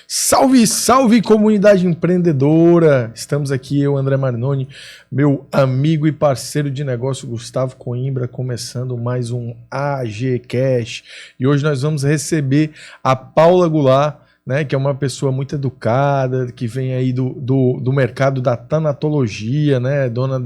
Salve, salve comunidade empreendedora! Estamos aqui, eu, André Marinoni, meu amigo e parceiro de negócio Gustavo Coimbra, começando mais um AG Cash. E hoje nós vamos receber a Paula Goulart, né, que é uma pessoa muito educada, que vem aí do mercado da tanatologia, né, dona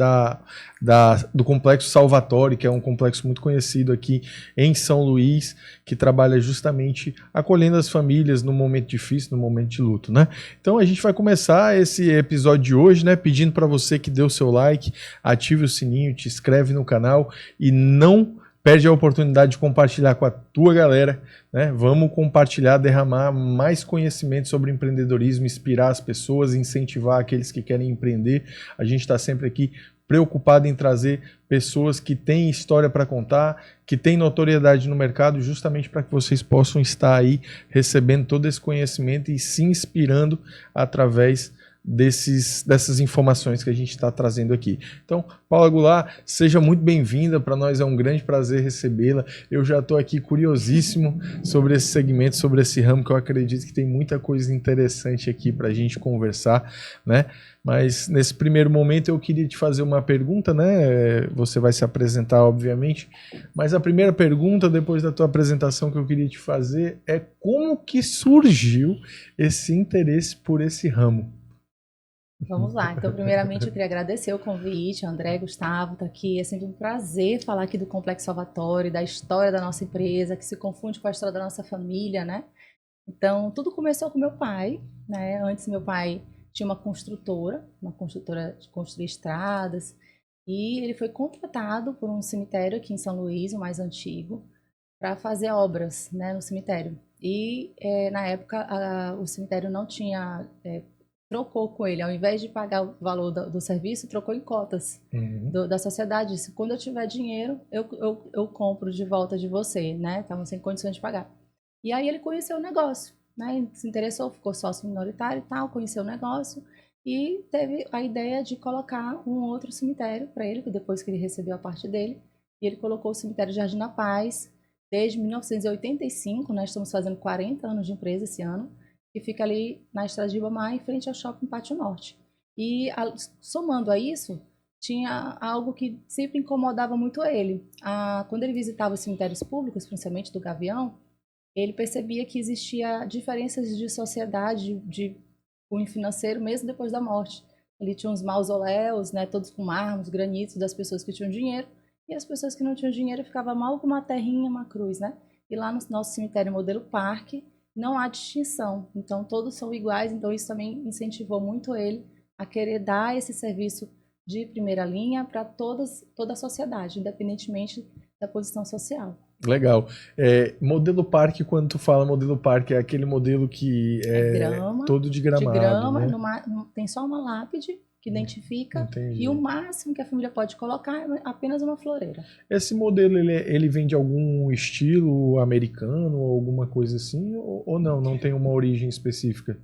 do Complexo Salvatore, que é um complexo muito conhecido aqui em São Luís, que trabalha justamente acolhendo as famílias no momento difícil, no momento de luto, né? Então a gente vai começar esse episódio de hoje, né, pedindo para você que dê o seu like, ative o sininho, te inscreve no canal e não perde a oportunidade de compartilhar com a tua galera, né? Vamos compartilhar, derramar mais conhecimento sobre empreendedorismo, inspirar as pessoas, incentivar aqueles que querem empreender. A gente está sempre aqui preocupado em trazer pessoas que têm história para contar, que têm notoriedade no mercado, justamente para que vocês possam estar aí recebendo todo esse conhecimento e se inspirando através dessas informações que a gente está trazendo aqui. Então, Paula Goulart, seja muito bem-vinda, para nós é um grande prazer recebê-la. Eu já estou aqui curiosíssimo sobre esse segmento, sobre esse ramo, que eu acredito que tem muita coisa interessante aqui para a gente conversar, né? Mas nesse primeiro momento eu queria te fazer uma pergunta, né? Você vai se apresentar, obviamente, mas a primeira pergunta, depois da tua apresentação, que eu queria te fazer é como que surgiu esse interesse por esse ramo? Vamos lá. Então, primeiramente, eu queria agradecer o convite, André, Gustavo, tá aqui. É sempre um prazer falar aqui do Complexo Salvatore, da história da nossa empresa, que se confunde com a história da nossa família, né? Então, tudo começou com meu pai, né? Antes, meu pai tinha uma construtora de construir estradas, e ele foi contratado por um cemitério aqui em São Luís, o mais antigo, para fazer obras, né, no cemitério. E na época o cemitério não tinha trocou com ele, ao invés de pagar o valor do serviço, trocou em cotas Uhum. da sociedade. Disse, quando eu tiver dinheiro, eu compro de volta de você, né? Estavam sem condições de pagar. E aí ele conheceu o negócio, né? Se interessou, ficou sócio minoritário e tal, conheceu o negócio e teve a ideia de colocar um outro cemitério para ele, depois que ele recebeu a parte dele. E ele colocou o cemitério Jardim da Paz desde 1985, nós estamos fazendo 40 anos de empresa esse ano, que fica ali na Estrada de Ibamar, em frente ao Shopping Pátio Norte. E somando a isso, tinha algo que sempre incomodava muito ele. Quando ele visitava os cemitérios públicos, principalmente do Gavião, ele percebia que existia diferenças de sociedade, de cunho financeiro, mesmo depois da morte. Ele tinha uns mausoléus, né, todos com mármores, granitos das pessoas que tinham dinheiro, e as pessoas que não tinham dinheiro ficavam mal com uma terrinha, uma cruz, né? E lá no nosso cemitério modelo parque, não há distinção. Então, todos são iguais. Então, isso também incentivou muito ele a querer dar esse serviço de primeira linha para toda a sociedade, independentemente da posição social. Legal. Modelo parque, quando tu fala modelo parque, é aquele modelo que É é grama, todo de de gramado, grama, né? tem só uma lápide que identifica e o Entendi. máximo que a família pode colocar é apenas uma floreira. Esse modelo, ele vem de algum estilo americano ou alguma coisa assim? Ou não? Não tem uma origem específica?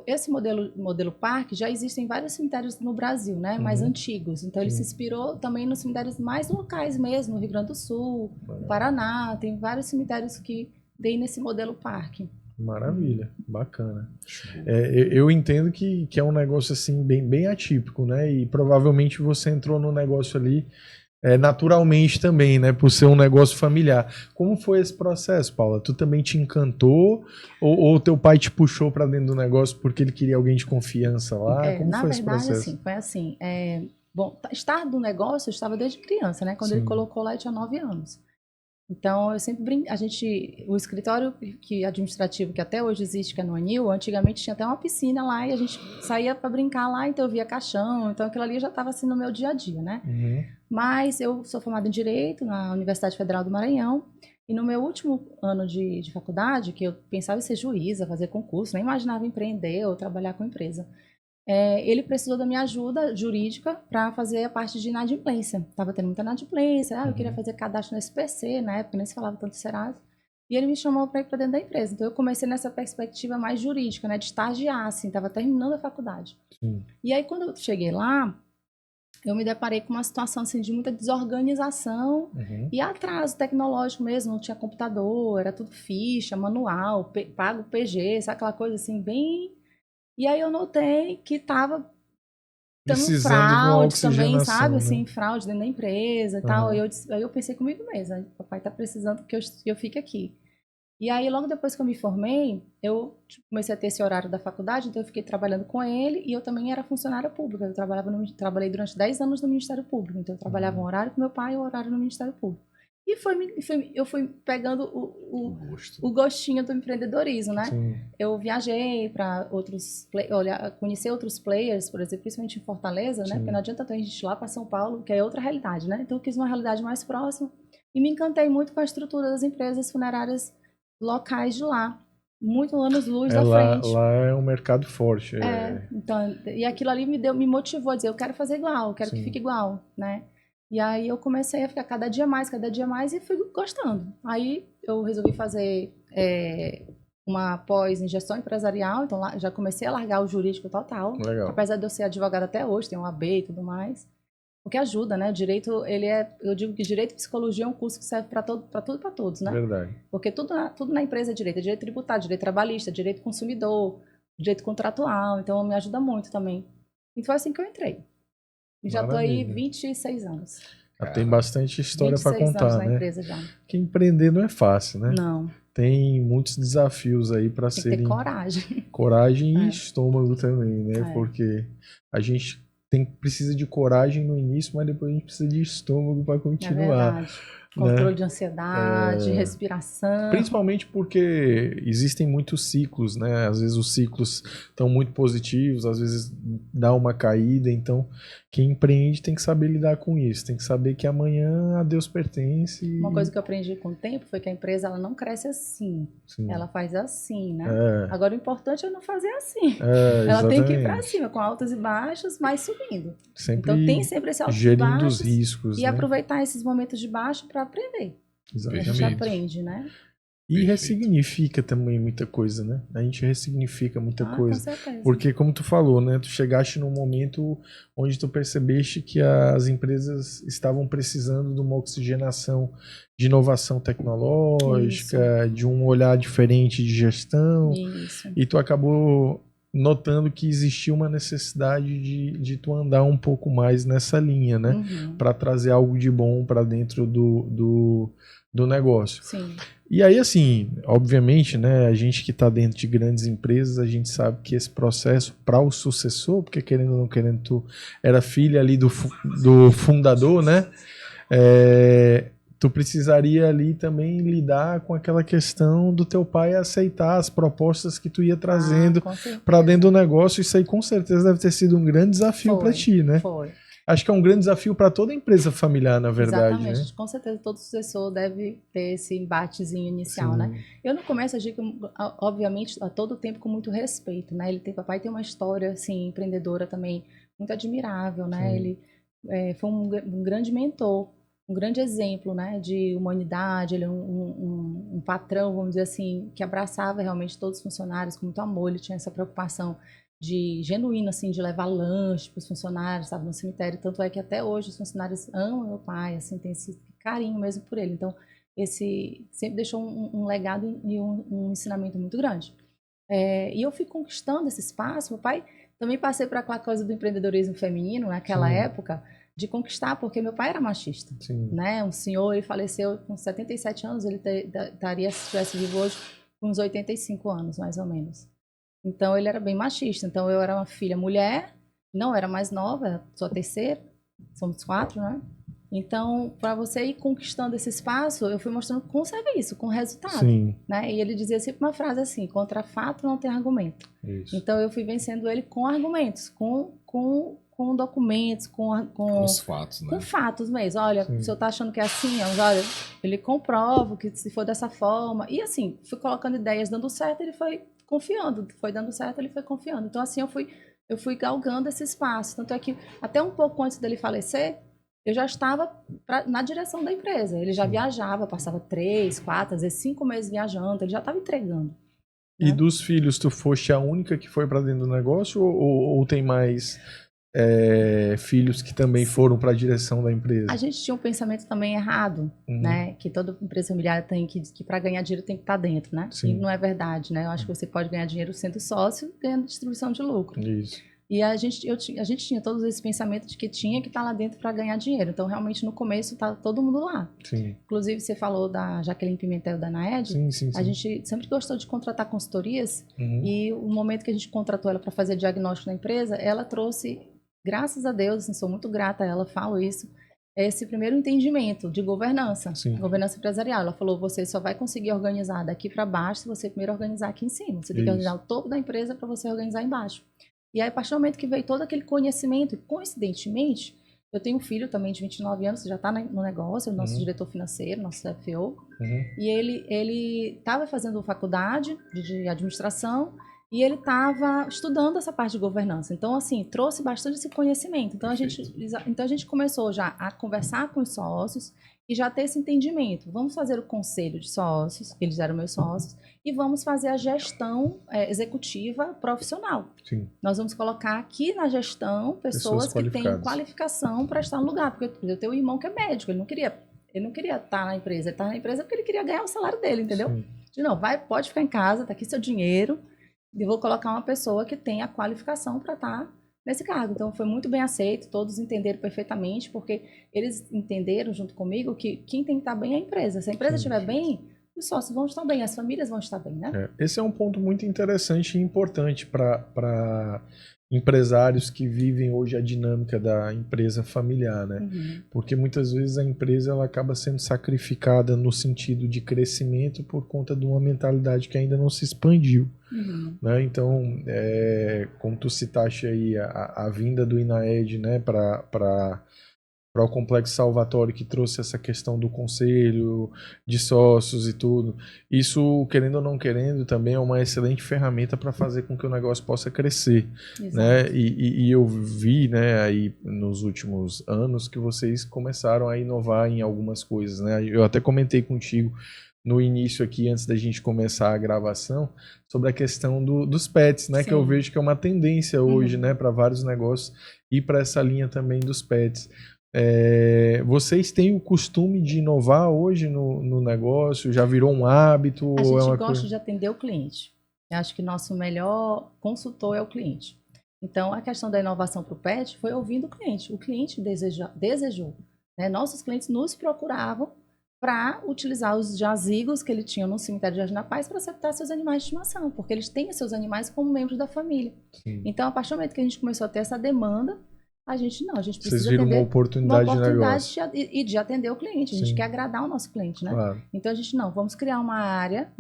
Esse modelo parque já existem vários cemitérios no Brasil, né, mais Uhum. antigos. Então ele se Sim. inspirou também nos cemitérios mais locais mesmo, no Rio Grande do Sul, no Paraná, tem vários cemitérios que tem nesse modelo parque. Uhum. Maravilha, bacana. Eu entendo que é um negócio assim bem atípico, né? E provavelmente você entrou no negócio ali naturalmente também, né? Por ser um negócio familiar. Como foi esse processo, Paula? Tu também te encantou ou teu pai te puxou para dentro do negócio porque ele queria alguém de confiança lá? Como Na foi esse verdade, processo? assim, foi assim. Bom, estar do negócio eu estava desde criança, né? Quando ele Sim. colocou lá, eu tinha 9 anos. Então, eu sempre brinco, o escritório administrativo que até hoje existe, que é no Anil, antigamente tinha até uma piscina lá e a gente saía para brincar lá, então eu via caixão, então aquilo ali já estava assim no meu dia a dia, né? Uhum. Mas eu sou formada em Direito na Universidade Federal do Maranhão e no meu último ano de faculdade, que eu pensava em ser juíza, fazer concurso, nem imaginava empreender ou trabalhar com empresa, ele precisou da minha ajuda jurídica para fazer a parte de inadimplência. Estava tendo muita inadimplência, eu queria Uhum. fazer cadastro no SPC, na época nem se falava tanto Serasa. E ele me chamou para ir para dentro da empresa. Então eu comecei nessa perspectiva mais jurídica, né, de estagiar, assim, estava terminando a faculdade. Sim. E aí quando eu cheguei lá, eu me deparei com uma situação assim, de muita desorganização e atraso tecnológico mesmo. Não tinha computador, era tudo ficha, manual, pago PG, sabe aquela coisa assim, bem... E aí eu notei que estava tendo Precisando de uma fraude também, sabe? oxigenação, né? Assim, fraude dentro da empresa e tal. Aí eu pensei comigo mesma, papai tá precisando que eu fique aqui. E aí, logo depois que eu me formei, eu comecei a ter esse horário da faculdade, então eu fiquei trabalhando com ele e eu também era funcionária pública. Eu trabalhei durante 10 anos no Ministério Público, então eu trabalhava um horário com meu pai e um horário no Ministério Público. E eu fui pegando o gostinho do empreendedorismo, né? Sim. Eu viajei para conhecer outros players, por exemplo, principalmente em Fortaleza, né? Porque não adianta a gente ir lá para São Paulo, que é outra realidade, né? Então eu quis uma realidade mais próxima e me encantei muito com a estrutura das empresas funerárias locais de lá, muito anos-luz da frente. Lá é um mercado forte. Então, e aquilo ali me motivou a dizer, eu quero fazer igual, eu quero que fique igual, né? E aí eu comecei a ficar cada dia mais e fui gostando. Aí eu resolvi fazer uma pós em gestão empresarial, então lá, já comecei a largar o jurídico total. Legal. Apesar de eu ser advogada até hoje, tenho um AB e tudo mais. O que ajuda, né? O direito, eu digo que direito e psicologia é um curso que serve para tudo e para todos, né? Verdade. Porque tudo na empresa é direito tributário, direito trabalhista, direito consumidor, direito contratual, então me ajuda muito também. E foi assim que eu entrei. E já estou aí 26 anos. Tem bastante história para contar, anos na né? empresa já. Que empreender não é fácil, né? Não. Tem muitos desafios aí para serem... Tem que ter coragem. Coragem e estômago também, né? É. Porque a gente precisa de coragem no início, mas depois a gente precisa de estômago para continuar. É verdade. Controle de ansiedade, respiração. Principalmente porque existem muitos ciclos, né? Às vezes os ciclos estão muito positivos, às vezes dá uma caída. Então, quem empreende tem que saber lidar com isso. Tem que saber que amanhã a Deus pertence. Uma coisa que eu aprendi com o tempo foi que a empresa ela não cresce assim. Sim. Ela faz assim, né? Agora o importante é não fazer assim. Ela tem que ir para cima, com altos e baixos, mas subindo. Sempre então tem sempre esse altos e gerindo baixos os riscos, e né? aproveitar esses momentos de baixo para aprender. Exatamente. A gente aprende, né? E ressignifica também muita coisa, né? A gente ressignifica muita coisa. Com certeza. Porque, como tu falou, né? Tu chegaste num momento onde tu percebeste que as empresas estavam precisando de uma oxigenação de inovação tecnológica, de um olhar diferente de gestão. Isso. E tu acabou notando que existia uma necessidade de tu andar um pouco mais nessa linha, né? Para trazer algo de bom para dentro do negócio. Sim. E aí, assim, obviamente, né, a gente que está dentro de grandes empresas, a gente sabe que esse processo para o sucessor, porque querendo ou não querendo, tu era filha ali do fundador, né, tu precisaria ali também lidar com aquela questão do teu pai aceitar as propostas que tu ia trazendo para dentro do negócio. Isso aí com certeza deve ter sido um grande desafio para ti, né? Foi. Acho que é um grande desafio para toda empresa familiar, na verdade. Exatamente. Né? Com certeza, todo sucessor deve ter esse embatezinho inicial, né? Eu no começo agi, obviamente, a todo tempo com muito respeito, né? Papai tem uma história, assim, empreendedora também muito admirável, né? Ele foi um grande mentor, um grande exemplo, né? De humanidade, ele é um patrão, vamos dizer assim, que abraçava realmente todos os funcionários com muito amor, ele tinha essa preocupação genuíno, assim, de levar lanche para os funcionários, sabe, no cemitério. Tanto é que até hoje os funcionários amam meu pai, assim, tem esse carinho mesmo por ele. Então, sempre deixou um legado e um ensinamento muito grande. E eu fui conquistando esse espaço. Meu pai, também passei por aquela coisa do empreendedorismo feminino, naquela época, de conquistar, porque meu pai era machista, né? Um senhor, ele faleceu com 77 anos, ele estaria, se estivesse vivo hoje, com uns 85 anos, mais ou menos. Então, ele era bem machista. Então, eu era uma filha mulher, não era mais nova, sou a terceira, somos 4, né? Então, para você ir conquistando esse espaço, eu fui mostrando com serviço, com resultado. Né? E ele dizia sempre uma frase assim, contra fato não tem argumento. Isso. Então, eu fui vencendo ele com argumentos, com documentos, com os fatos, né? Com fatos mesmo. Olha, o senhor está achando que é assim? Olha, ele comprova que se for dessa forma. E assim, fui colocando ideias dando certo, ele foi confiando, foi dando certo, ele foi confiando. Então, assim, eu fui galgando esse espaço. Tanto é que, até um pouco antes dele falecer, eu já estava na direção da empresa. Ele já viajava, passava 3, 4, às vezes 5 meses viajando, ele já estava entregando. E dos filhos, tu foste a única que foi para dentro do negócio ou tem mais filhos que também foram para a direção da empresa? A gente tinha um pensamento também errado, né? Que toda empresa familiar tem que para ganhar dinheiro tem que estar dentro, né? Sim. E não é verdade, né? Eu acho que você pode ganhar dinheiro sendo sócio, ganhando distribuição de lucro. Isso. E a gente tinha todos esses pensamentos de que tinha que estar lá dentro para ganhar dinheiro. Então, realmente, no começo, tá todo mundo lá. Sim. Inclusive, você falou da Jaqueline Pimentel da Naed. Sim. A gente sempre gostou de contratar consultorias. E o momento que a gente contratou ela para fazer diagnóstico na empresa, ela trouxe, graças a Deus, assim, sou muito grata a ela, falo isso, esse primeiro entendimento de governança, governança empresarial. Ela falou, você só vai conseguir organizar daqui para baixo se você primeiro organizar aqui em cima. Você tem que organizar o topo da empresa para você organizar embaixo. E aí, a partir do momento que veio todo aquele conhecimento, coincidentemente, eu tenho um filho também de 29 anos, que já está no negócio, o nosso diretor financeiro, nosso CFO, e ele estava fazendo faculdade de administração e ele estava estudando essa parte de governança. Então, assim, trouxe bastante esse conhecimento. Então, a gente começou já a conversar com os sócios e já ter esse entendimento. Vamos fazer o conselho de sócios, eles eram meus sócios, e vamos fazer a gestão executiva profissional. Sim. Nós vamos colocar aqui na gestão pessoas que têm qualificação para estar no lugar. Porque eu tenho um irmão que é médico, ele não queria estar na empresa. Ele estava na empresa porque ele queria ganhar o salário dele, entendeu? Sim. Não, pode ficar em casa, tá aqui seu dinheiro, e vou colocar uma pessoa que tenha a qualificação para estar nesse cargo. Então, foi muito bem aceito, todos entenderam perfeitamente, porque eles entenderam junto comigo que quem tem que estar bem é a empresa. Se a empresa estiver bem, os sócios vão estar bem, as famílias vão estar bem, né? Esse é um ponto muito interessante e importante para empresários que vivem hoje a dinâmica da empresa familiar, né? Porque muitas vezes a empresa ela acaba sendo sacrificada no sentido de crescimento por conta de uma mentalidade que ainda não se expandiu. Né? Então, como tu citaste aí a vinda do INAED, né, para o Complexo Salvatório, que trouxe essa questão do conselho de sócios e tudo. Isso, querendo ou não querendo, também é uma excelente ferramenta para fazer com que o negócio possa crescer. Né? E eu vi, né, aí nos últimos anos que vocês começaram a inovar em algumas coisas. Né? Eu até comentei contigo no início aqui, antes da gente começar a gravação, sobre a questão dos pets, né? Que eu vejo que é uma tendência hoje, né, para vários negócios ir para essa linha também dos pets. Vocês têm o costume de inovar hoje no negócio? Já virou um hábito? A gente gosta de atender o cliente. Eu acho que nosso melhor consultor é o cliente. Então, a questão da inovação para o pet foi ouvindo o cliente. O cliente desejou. Né? Nossos clientes nos procuravam para utilizar os jazigos que ele tinha no cemitério de Jardim da Paz para aceptar seus animais de estimação, porque eles têm seus animais como membros da família. Sim. Então, a partir do momento que a gente começou a ter essa demanda, a gente precisa Vocês viram uma oportunidade de negócio. De atender o cliente. A gente quer agradar o nosso cliente, né? Claro. Então, a gente vamos criar uma área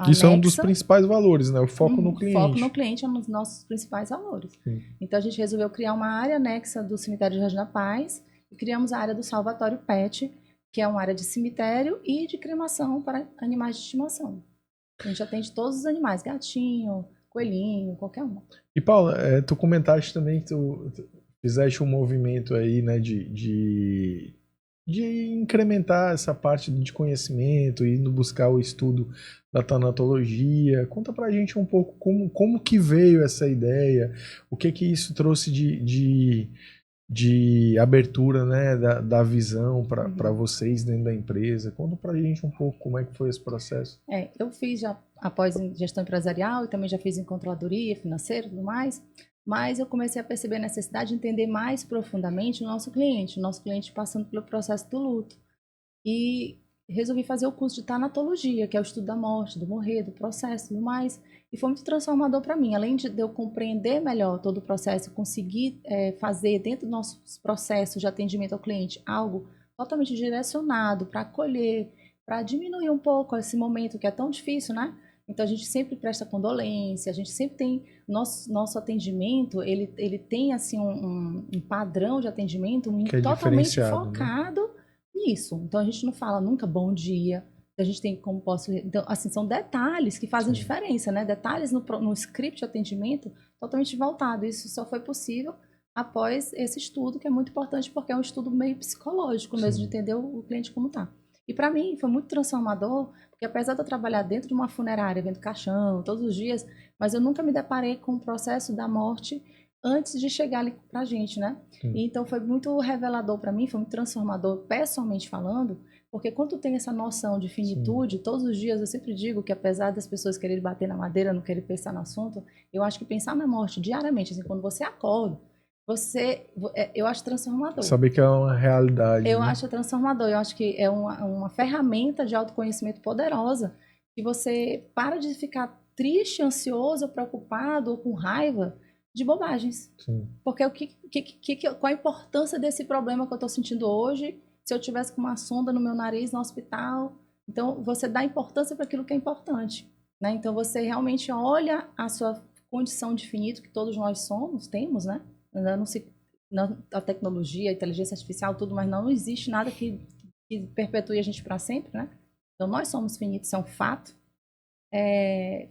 Isso é um dos principais valores, né? O foco no cliente. O foco no cliente é um dos nossos principais valores. Sim. Então, a gente resolveu criar uma área anexa do cemitério de Jardim da Paz e criamos a área do Salvatório Pet, que é uma área de cemitério e de cremação para animais de estimação. A gente atende todos os animais, gatinho, coelhinho, qualquer um. E Paula, tu comentaste também que tu fizeste um movimento aí, né, de incrementar essa parte de conhecimento, indo buscar o estudo da tanatologia. Conta pra gente um pouco como que veio essa ideia, o que isso trouxe de abertura, né, da visão para vocês dentro da empresa. Conta pra gente um pouco como é que foi esse processo. Eu fiz já após em gestão empresarial e também já fiz em controladoria financeira e tudo mais, mas eu comecei a perceber a necessidade de entender mais profundamente o nosso cliente passando pelo processo do luto. E resolvi fazer o curso de tanatologia, que é o estudo da morte, do morrer, do processo e tudo mais. E foi muito transformador para mim. Além de eu compreender melhor todo o processo, conseguir fazer dentro dos nossos processos de atendimento ao cliente algo totalmente direcionado para acolher, para diminuir um pouco esse momento que é tão difícil, né? Então, a gente sempre presta condolência, a gente sempre tem... Nosso atendimento, ele tem, assim, um padrão de atendimento totalmente focado, né? Nisso. Então, a gente não fala nunca bom dia, a gente tem como posso... Então, assim, são detalhes que fazem diferença, né? Detalhes no script de atendimento totalmente voltado. Isso só foi possível após esse estudo, que é muito importante, porque é um estudo meio psicológico mesmo, de entender o cliente como tá. E para mim foi muito transformador, porque apesar de eu trabalhar dentro de uma funerária, vendo caixão todos os dias, mas eu nunca me deparei com o processo da morte antes de chegar ali pra gente, né? Sim. Então foi muito revelador para mim, foi muito transformador, pessoalmente falando, porque quando tu tem essa noção de finitude, todos os dias eu sempre digo que apesar das pessoas quererem bater na madeira, não querem pensar no assunto, eu acho que pensar na morte diariamente, assim, quando você acorda, eu acho transformador. Saber que é uma realidade. Eu né? acho transformador, eu acho que é uma ferramenta de autoconhecimento poderosa, que você para de ficar triste, ansioso, preocupado ou com raiva de bobagens. Sim. Porque qual a importância desse problema que eu estou sentindo hoje, se eu tivesse com uma sonda no meu nariz no hospital? Então, você dá importância para aquilo que é importante, né? Então, você realmente olha a sua condição de finito, que todos nós temos, né? Não se a tecnologia, a inteligência artificial, tudo, mas não existe nada que perpetue a gente para sempre, né? Então, nós somos finitos, isso é um fato.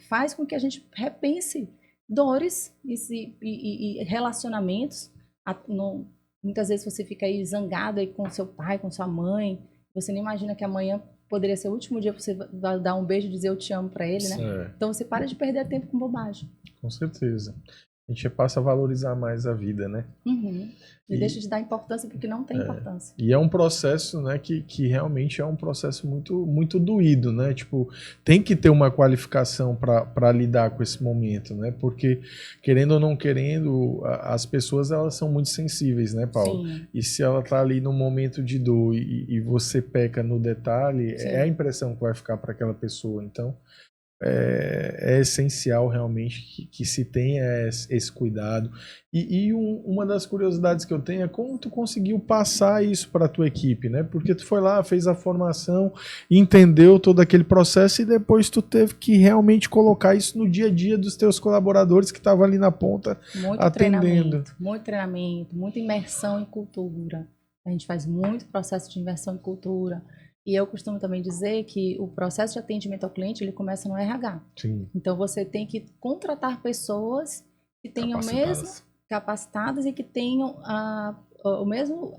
Faz com que a gente repense dores e relacionamentos. Muitas vezes você fica aí zangado aí com seu pai, com sua mãe. Você não imagina que amanhã poderia ser o último dia que você vai dar um beijo e dizer eu te amo para ele, né? Então você para de perder tempo com bobagem. Com certeza. A gente passa a valorizar mais a vida, né? Uhum. E deixa de dar importância porque não tem importância. E é um processo, né, que realmente é um processo muito, muito doído, né? Tipo, tem que ter uma qualificação para lidar com esse momento, né? Porque, querendo ou não querendo, as pessoas, elas são muito sensíveis, né, Paulo? Sim. E se ela tá ali no momento de dor e você peca no detalhe, Sim. é a impressão que vai ficar para aquela pessoa. Então, é essencial realmente que se tenha esse cuidado. E uma das curiosidades que eu tenho é como tu conseguiu passar isso para a tua equipe, né? Porque tu foi lá, fez a formação, entendeu todo aquele processo e depois tu teve que realmente colocar isso no dia a dia dos teus colaboradores que estavam ali na ponta atendendo. Muito treinamento, muita imersão em cultura. A gente faz muito processo de imersão em cultura. E eu costumo também dizer que o processo de atendimento ao cliente, ele começa no RH. Sim. Então, você tem que contratar pessoas que tenham mesmo capacitadas e que tenham o mesmo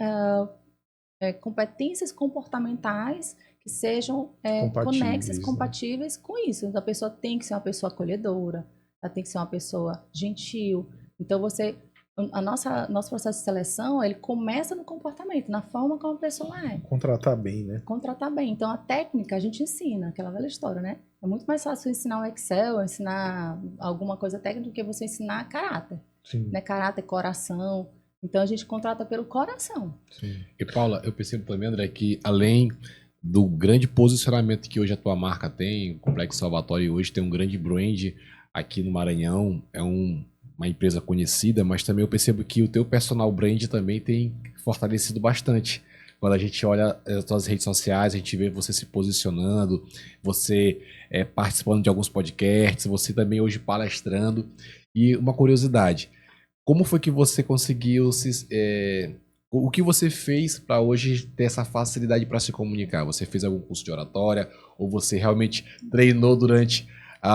competências comportamentais que sejam conexas, compatíveis com isso. Então, a pessoa tem que ser uma pessoa acolhedora, ela tem que ser uma pessoa gentil. Então, nosso processo de seleção, ele começa no comportamento, na forma como a pessoa é. Contratar bem, né? Contratar bem. Então, a técnica a gente ensina, aquela velha história, né? É muito mais fácil ensinar o Excel, ensinar alguma coisa técnica do que você ensinar caráter. Sim. Né? Caráter, coração. Então, a gente contrata pelo coração. Sim. E, Paula, eu percebo também, André, que além do grande posicionamento que hoje a tua marca tem, o Complexo Salvatore hoje tem um grande brand aqui no Maranhão, é uma empresa conhecida, mas também eu percebo que o teu personal brand também tem fortalecido bastante. Quando a gente olha as tuas redes sociais, a gente vê você se posicionando, você participando de alguns podcasts, você também hoje palestrando. E uma curiosidade, como foi que você conseguiu o que você fez para hoje ter essa facilidade para se comunicar? Você fez algum curso de oratória ou você realmente treinou durante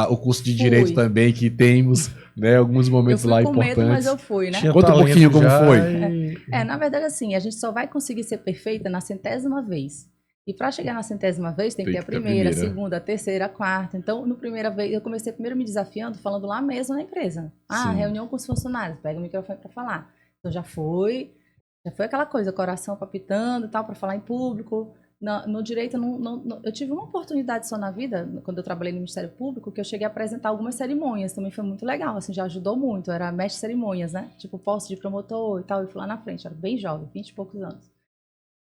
o curso de Direito também, que temos, né, alguns momentos lá importantes? Eu fui com medo, mas eu fui, né? Conta um pouquinho como foi. Na verdade, assim, a gente só vai conseguir ser perfeita na 100ª vez. E para chegar na 100ª vez, tem que ter a primeira, a segunda, a terceira, a quarta. Então, na primeira vez, eu comecei primeiro me desafiando, falando lá mesmo na empresa. Reunião com os funcionários, pega o microfone para falar. Então, já foi aquela coisa, coração palpitando e tal, para falar em público. No direito, eu tive uma oportunidade só na vida, quando eu trabalhei no Ministério Público, que eu cheguei a apresentar algumas cerimônias, também foi muito legal, assim, já ajudou muito, eu era mestre de cerimônias, né? Tipo, posse de promotor e tal, eu fui lá na frente, era bem jovem, 20 e poucos anos.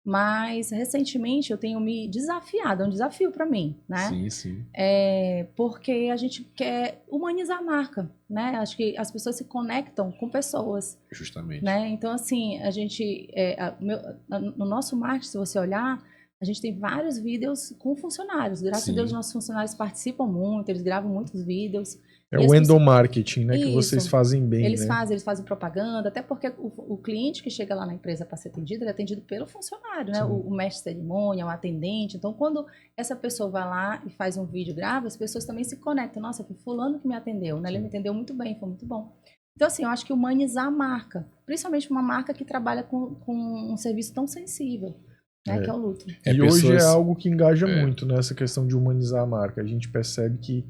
Mas, recentemente, eu tenho me desafiado, é um desafio para mim, né? Sim, sim. Porque a gente quer humanizar a marca, né? Acho que as pessoas se conectam com pessoas. Justamente. Né? Então, assim, a gente, no nosso marketing, se você olhar, a gente tem vários vídeos com funcionários. Graças a Deus, nossos funcionários participam muito, eles gravam muitos vídeos. É o endomarketing, né? Que vocês fazem bem, eles né? Eles fazem propaganda, até porque o cliente que chega lá na empresa para ser atendido, ele é atendido pelo funcionário, né? O mestre de cerimônia, o atendente. Então, quando essa pessoa vai lá e faz um vídeo, grava, as pessoas também se conectam. Nossa, foi fulano que me atendeu, né? Ele me atendeu muito bem, foi muito bom. Então, assim, eu acho que humanizar a marca, principalmente uma marca que trabalha com um serviço tão sensível, né? Que é o luto. E hoje é algo que engaja muito nessa questão de humanizar a marca. A gente percebe que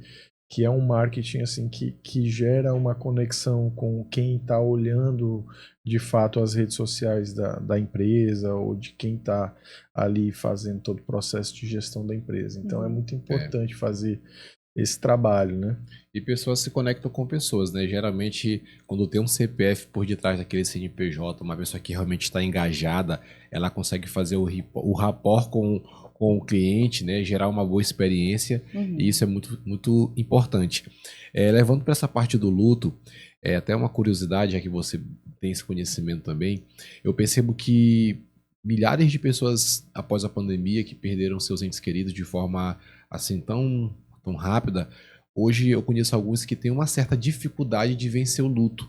que é um marketing assim que gera uma conexão com quem está olhando de fato as redes sociais da empresa ou de quem está ali fazendo todo o processo de gestão da empresa. Então é muito importante fazer esse trabalho, né? E pessoas se conectam com pessoas, né? Geralmente, quando tem um CPF por detrás daquele CNPJ, uma pessoa que realmente está engajada, ela consegue fazer o rapport com o cliente, né? Gerar uma boa experiência, e isso é muito, muito importante. Levando para essa parte do luto, até uma curiosidade, já que você tem esse conhecimento também, eu percebo que milhares de pessoas após a pandemia que perderam seus entes queridos de forma assim tão rápida. Hoje eu conheço alguns que têm uma certa dificuldade de vencer o luto.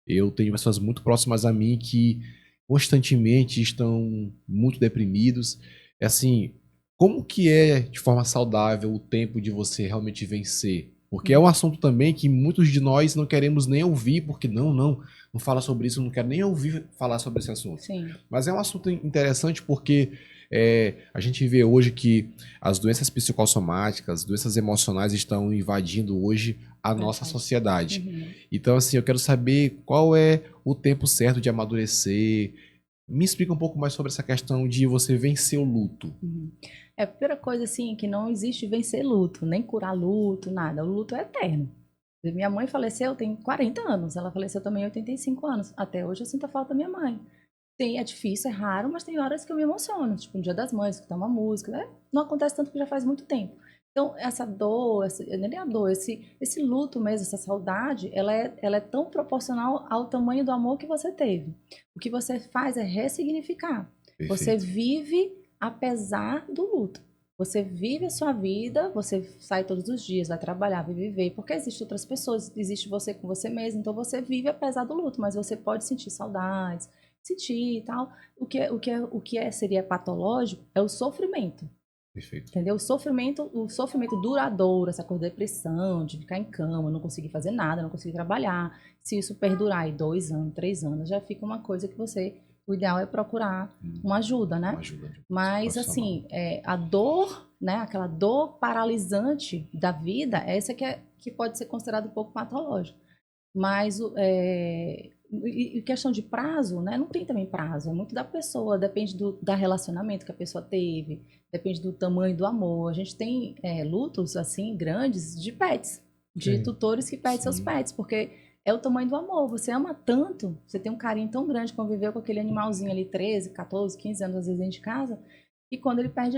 Eu tenho pessoas muito próximas a mim que constantemente estão muito deprimidos. É assim, como que é de forma saudável o tempo de você realmente vencer? Porque é um assunto também que muitos de nós não queremos nem ouvir, porque não fala sobre isso, não quero nem ouvir falar sobre esse assunto. Sim. Mas é um assunto interessante porque a gente vê hoje que as doenças psicossomáticas, doenças emocionais estão invadindo hoje a nossa sociedade. Então, assim, eu quero saber qual é o tempo certo de amadurecer. Me explica um pouco mais sobre essa questão de você vencer o luto. A primeira coisa, assim, que não existe vencer luto, nem curar luto, nada. O luto é eterno. Minha mãe faleceu, tem 40 anos. Ela faleceu também em 85 anos. Até hoje eu sinto a falta da minha mãe. É difícil, é raro, mas tem horas que eu me emociono. Tipo, no Dia das Mães, escutar uma música, né? Não acontece tanto porque já faz muito tempo. Então, essa dor, nem a dor, esse luto mesmo, essa saudade, ela é tão proporcional ao tamanho do amor que você teve. O que você faz é ressignificar. Perfeito. Você vive apesar do luto. Você vive a sua vida, você sai todos os dias, vai trabalhar, vai viver, porque existem outras pessoas, existe você com você mesmo, então você vive apesar do luto, mas você pode sentir saudades, sentir e tal. O que seria patológico é o sofrimento. Perfeito. Entendeu? O sofrimento duradouro, essa coisa de depressão, de ficar em cama, não conseguir fazer nada, não conseguir trabalhar. Se isso perdurar aí 2 anos, 3 anos, já fica uma coisa que o ideal é procurar uma ajuda, né? Uma ajuda Mas, assim, a dor, né? Aquela dor paralisante da vida, essa que pode ser considerada um pouco patológica. Mas, e questão de prazo, né? Não tem também prazo, é muito da pessoa, depende da relacionamento que a pessoa teve, depende do tamanho do amor. A gente tem lutos, assim, grandes de pets, de tutores que perdem seus pets, porque é o tamanho do amor. Você ama tanto, você tem um carinho tão grande, conviveu com aquele animalzinho ali 13, 14, 15 anos, às vezes, dentro de casa, e quando ele perde,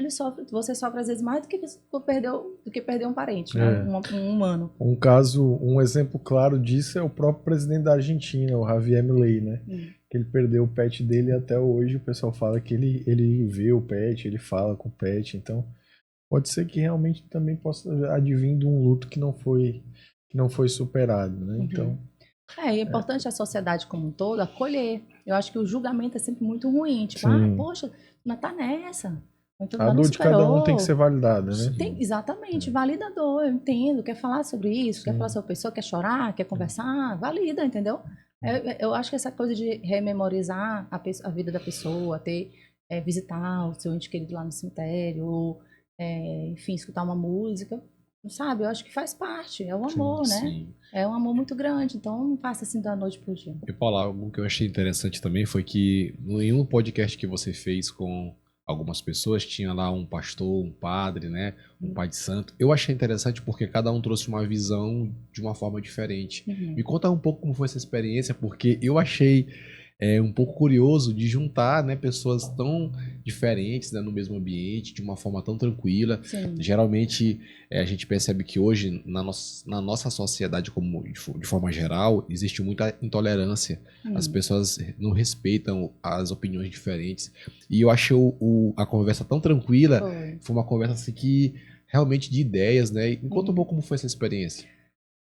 você sofre às vezes mais do que perder um parente, né? Um humano. Um exemplo claro disso é o próprio presidente da Argentina, o Javier Milei, né? Que ele perdeu o pet dele e até hoje o pessoal fala que ele vê o pet, ele fala com o pet, então pode ser que realmente também possa advir de um luto que não foi superado, né? Então, é importante a sociedade como um todo acolher. Eu acho que o julgamento é sempre muito ruim. Tipo, sim. poxa, não tá nessa. Então, A não dor de cada um superou. tem que ser validada, né? Exatamente, valida a dor, eu entendo. Quer falar sobre isso, quer falar sobre a pessoa, quer chorar, quer conversar, valida, entendeu? Eu acho que essa coisa de rememorizar a vida da pessoa, visitar o seu ente querido lá no cemitério, ou, enfim, escutar uma música, sabe? Eu acho que faz parte, é o amor, né? Sim. É um amor muito grande, então não passa assim da noite pro dia. E Paula, algo que eu achei interessante também foi que em um podcast que você fez com algumas pessoas, tinha lá um pastor, um padre, né, um pai de santo. Eu achei interessante porque cada um trouxe uma visão de uma forma diferente. Me conta um pouco como foi essa experiência, porque eu achei um pouco curioso de juntar, né, pessoas tão diferentes, né, no mesmo ambiente, de uma forma tão tranquila. Sim. Geralmente, a gente percebe que hoje, na nossa sociedade, como de forma geral, existe muita intolerância. As pessoas não respeitam as opiniões diferentes. E eu achei a conversa tão tranquila. Foi uma conversa assim que realmente de ideias, né? Me conta um pouco como foi essa experiência.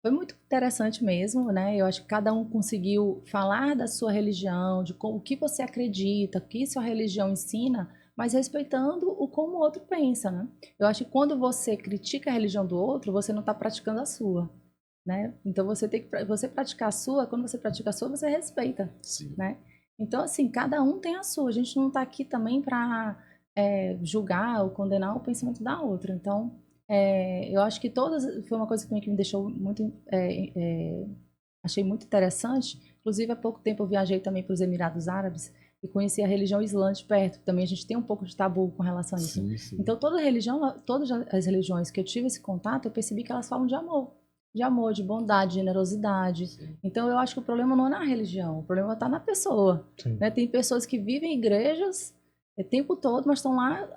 Foi muito interessante mesmo, né? Eu acho que cada um conseguiu falar da sua religião, o que você acredita, o que sua religião ensina, mas respeitando o como o outro pensa, né? Eu acho que quando você critica a religião do outro, você não está praticando a sua, né? Então você tem que você praticar a sua, quando você pratica a sua, você respeita, Sim. né? Então, assim, cada um tem a sua. A gente não está aqui também para julgar ou condenar o pensamento da outra. Então, Eu acho que todas, foi uma coisa também que me deixou muito, achei muito interessante. Inclusive, há pouco tempo eu viajei também para os Emirados Árabes e conheci a religião Islã de perto. Também a gente tem um pouco de tabu com relação a isso. Sim, sim. Então, toda religião, todas as religiões que eu tive esse contato, eu percebi que elas falam de amor. De amor, de bondade, de generosidade. Sim. Então, eu acho que o problema não é na religião, o problema está na pessoa. Né? Tem pessoas que vivem em igrejas o tempo todo, mas estão lá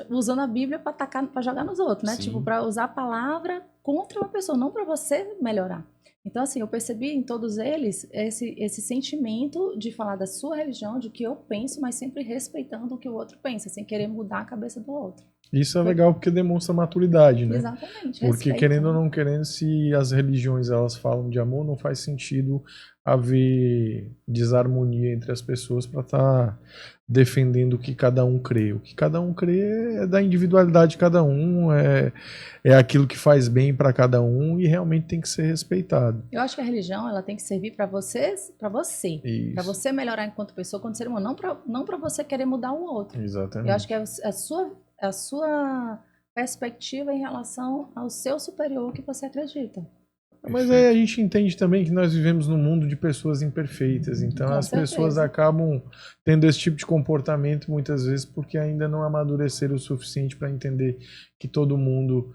usando a Bíblia para jogar nos outros, né? Sim. Tipo, para usar a palavra contra uma pessoa, não para você melhorar. Então, assim, eu percebi em todos eles esse sentimento de falar da sua religião, de que eu penso, mas sempre respeitando o que o outro pensa, sem querer mudar a cabeça do outro. Isso é legal porque demonstra maturidade, né? Exatamente. Porque respeito, querendo ou né? não querendo, se as religiões elas falam de amor, não faz sentido haver desarmonia entre as pessoas para estar defendendo o que cada um crê. O que cada um crê é da individualidade de cada um, é aquilo que faz bem para cada um e realmente tem que ser respeitado. Eu acho que a religião ela tem que servir para você, para Isso. você melhorar enquanto pessoa, enquanto ser humano, não para você querer mudar o outro. Exatamente. Eu acho que é a sua perspectiva em relação ao seu superior que você acredita. Mas aí a gente entende também que nós vivemos num mundo de pessoas imperfeitas, então Com as pessoas certeza. acabam tendo esse tipo de comportamento muitas vezes porque ainda não amadureceram o suficiente para entender que todo mundo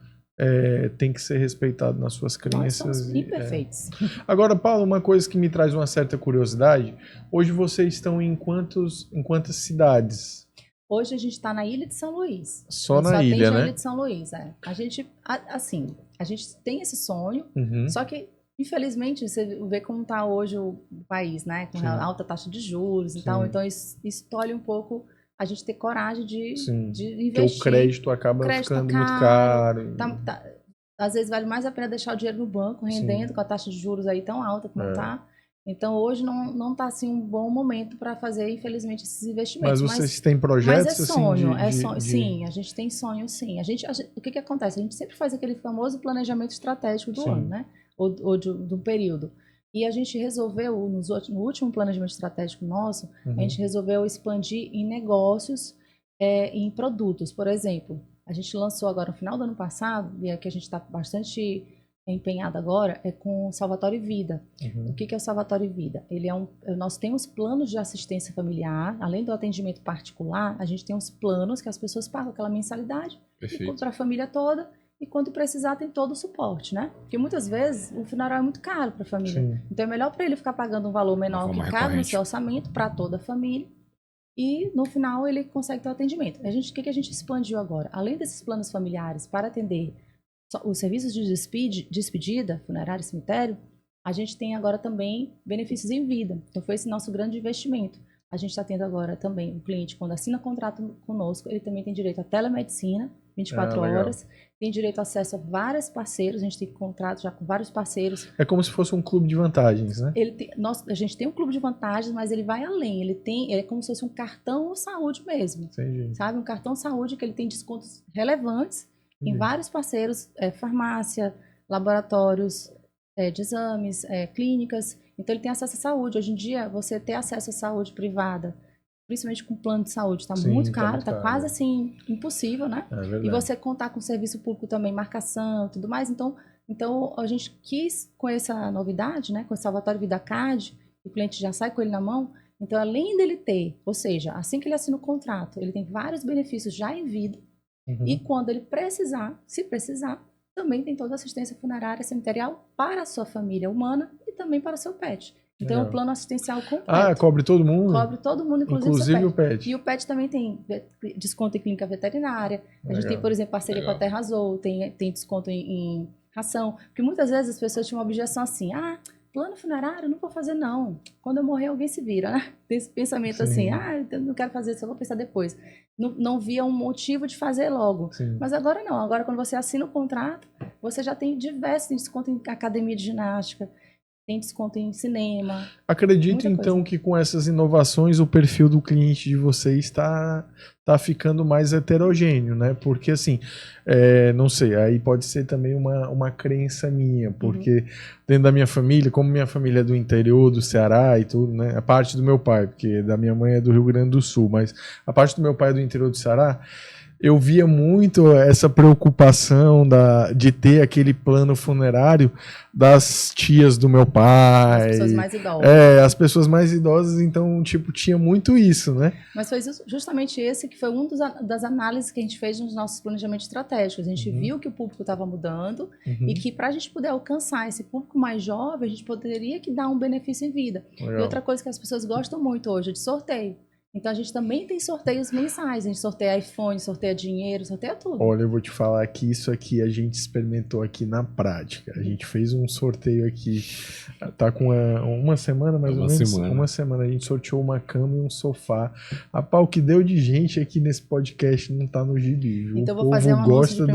tem que ser respeitado nas suas Nós crenças. somos imperfeitos. Agora, Paulo, uma coisa que me traz uma certa curiosidade, hoje vocês estão em quantas cidades? Hoje a gente está na Ilha de São Luís. Só A gente na só ilha, atende a né? Ilha de São Luís, é. A gente, assim, a gente tem esse sonho, Uhum. só que, infelizmente, você vê como está hoje o país, né? Com Sim. a alta taxa de juros e Sim. tal. Então, isso tolhe um pouco a gente ter coragem de Porque investir. o crédito acaba Crédito tá ficando muito caro. Às vezes vale mais a pena deixar o dinheiro no banco, rendendo, Sim. com a taxa de juros aí tão alta como É. está. Então, hoje não está assim um bom momento para fazer, infelizmente, esses investimentos. Mas vocês têm Mas projetos é sonho, assim Sim, a gente tem sonho, sim. O que acontece? A gente sempre faz aquele famoso planejamento estratégico do Sim. ano, né? Ou do período. E a gente resolveu, no último planejamento estratégico nosso, Uhum. a gente resolveu expandir em negócios, em produtos. Por exemplo, a gente lançou agora no final do ano passado, e é que a gente está bastante empenhado agora, é com o Salvatório Vida. Uhum. O que é o Salvatório Vida? Nós temos planos de assistência familiar, além do atendimento particular, a gente tem uns planos que as pessoas pagam aquela mensalidade para a família toda, e quando precisar tem todo o suporte, né? Porque muitas vezes o funeral é muito caro para a família. Sim. Então é melhor para ele ficar pagando um valor menor que cabe no seu orçamento para toda a família, e no final ele consegue ter o atendimento. O que a gente expandiu agora? Além desses planos familiares para atender os serviços de despedida, funerária e cemitério, a gente tem agora também benefícios em vida. Então foi esse nosso grande investimento. A gente está tendo agora também, o cliente, quando assina contrato conosco, ele também tem direito à telemedicina, 24 horas, tem direito a acesso a vários parceiros, a gente tem contrato já com vários parceiros. É como se fosse um clube de vantagens, né? A gente tem um clube de vantagens, mas ele vai além, ele é como se fosse um cartão saúde mesmo. Entendi. Sabe? Um cartão saúde que ele tem descontos relevantes em vários parceiros, farmácia, laboratórios de exames, clínicas. Então, ele tem acesso à saúde. Hoje em dia, você ter acesso à saúde privada, principalmente com plano de saúde, está muito caro, está quase assim, impossível, né? É verdade. E você contar com serviço público também, marcação e tudo mais. Então, a gente quis, com essa novidade, né, com o Salvatório Vida Card, o cliente já sai com ele na mão. Então, além dele ter, ou seja, assim que ele assina o contrato, ele tem vários benefícios já em vida. Uhum. E quando ele precisar, se precisar, também tem toda a assistência funerária cemiterial para a sua família humana e também para o seu pet. Então é um plano assistencial completo. Cobre todo mundo? Cobre todo mundo, inclusive o pet. E o pet também tem desconto em clínica veterinária. A gente tem, por exemplo, parceria com a Terra Azul, tem desconto em ração. Porque muitas vezes as pessoas tinham uma objeção assim, plano funerário, não vou fazer não. Quando eu morrer, alguém se vira, né? Tem esse pensamento assim, eu não quero fazer isso, eu vou pensar depois. Não via um motivo de fazer logo. Sim. Mas agora não. Agora, quando você assina o contrato, você já tem diversos, tem desconto em academia de ginástica, tem desconto em cinema. Acredito então que com essas inovações o perfil do cliente de vocês está ficando mais heterogêneo, né? Porque assim, não sei, aí pode ser também uma crença minha, porque dentro da minha família, como minha família é do interior do Ceará e tudo, né? A parte do meu pai, porque da minha mãe é do Rio Grande do Sul, mas a parte do meu pai é do interior do Ceará. eu via muito essa preocupação de ter aquele plano funerário das tias do meu pai. As pessoas mais idosas. As pessoas mais idosas, então, tipo, tinha muito isso, né? Mas foi justamente esse que foi das análises que a gente fez nos nossos planejamentos estratégicos. A gente viu que o público estava mudando e que para a gente poder alcançar esse público mais jovem, a gente poderia que dar um benefício em vida. Legal. E outra coisa que as pessoas gostam muito hoje é de sorteio. Então a gente também tem sorteios mensais, a gente sorteia iPhone, sorteia dinheiro, sorteia tudo. Olha, eu vou te falar que isso aqui a gente experimentou aqui na prática. A gente fez um sorteio aqui, tá com uma semana mais ou menos? Uma semana. A gente sorteou uma cama e um sofá. Rapaz, o que deu de gente aqui nesse podcast não tá no gibi, viu? Então eu vou fazer uma anúncio de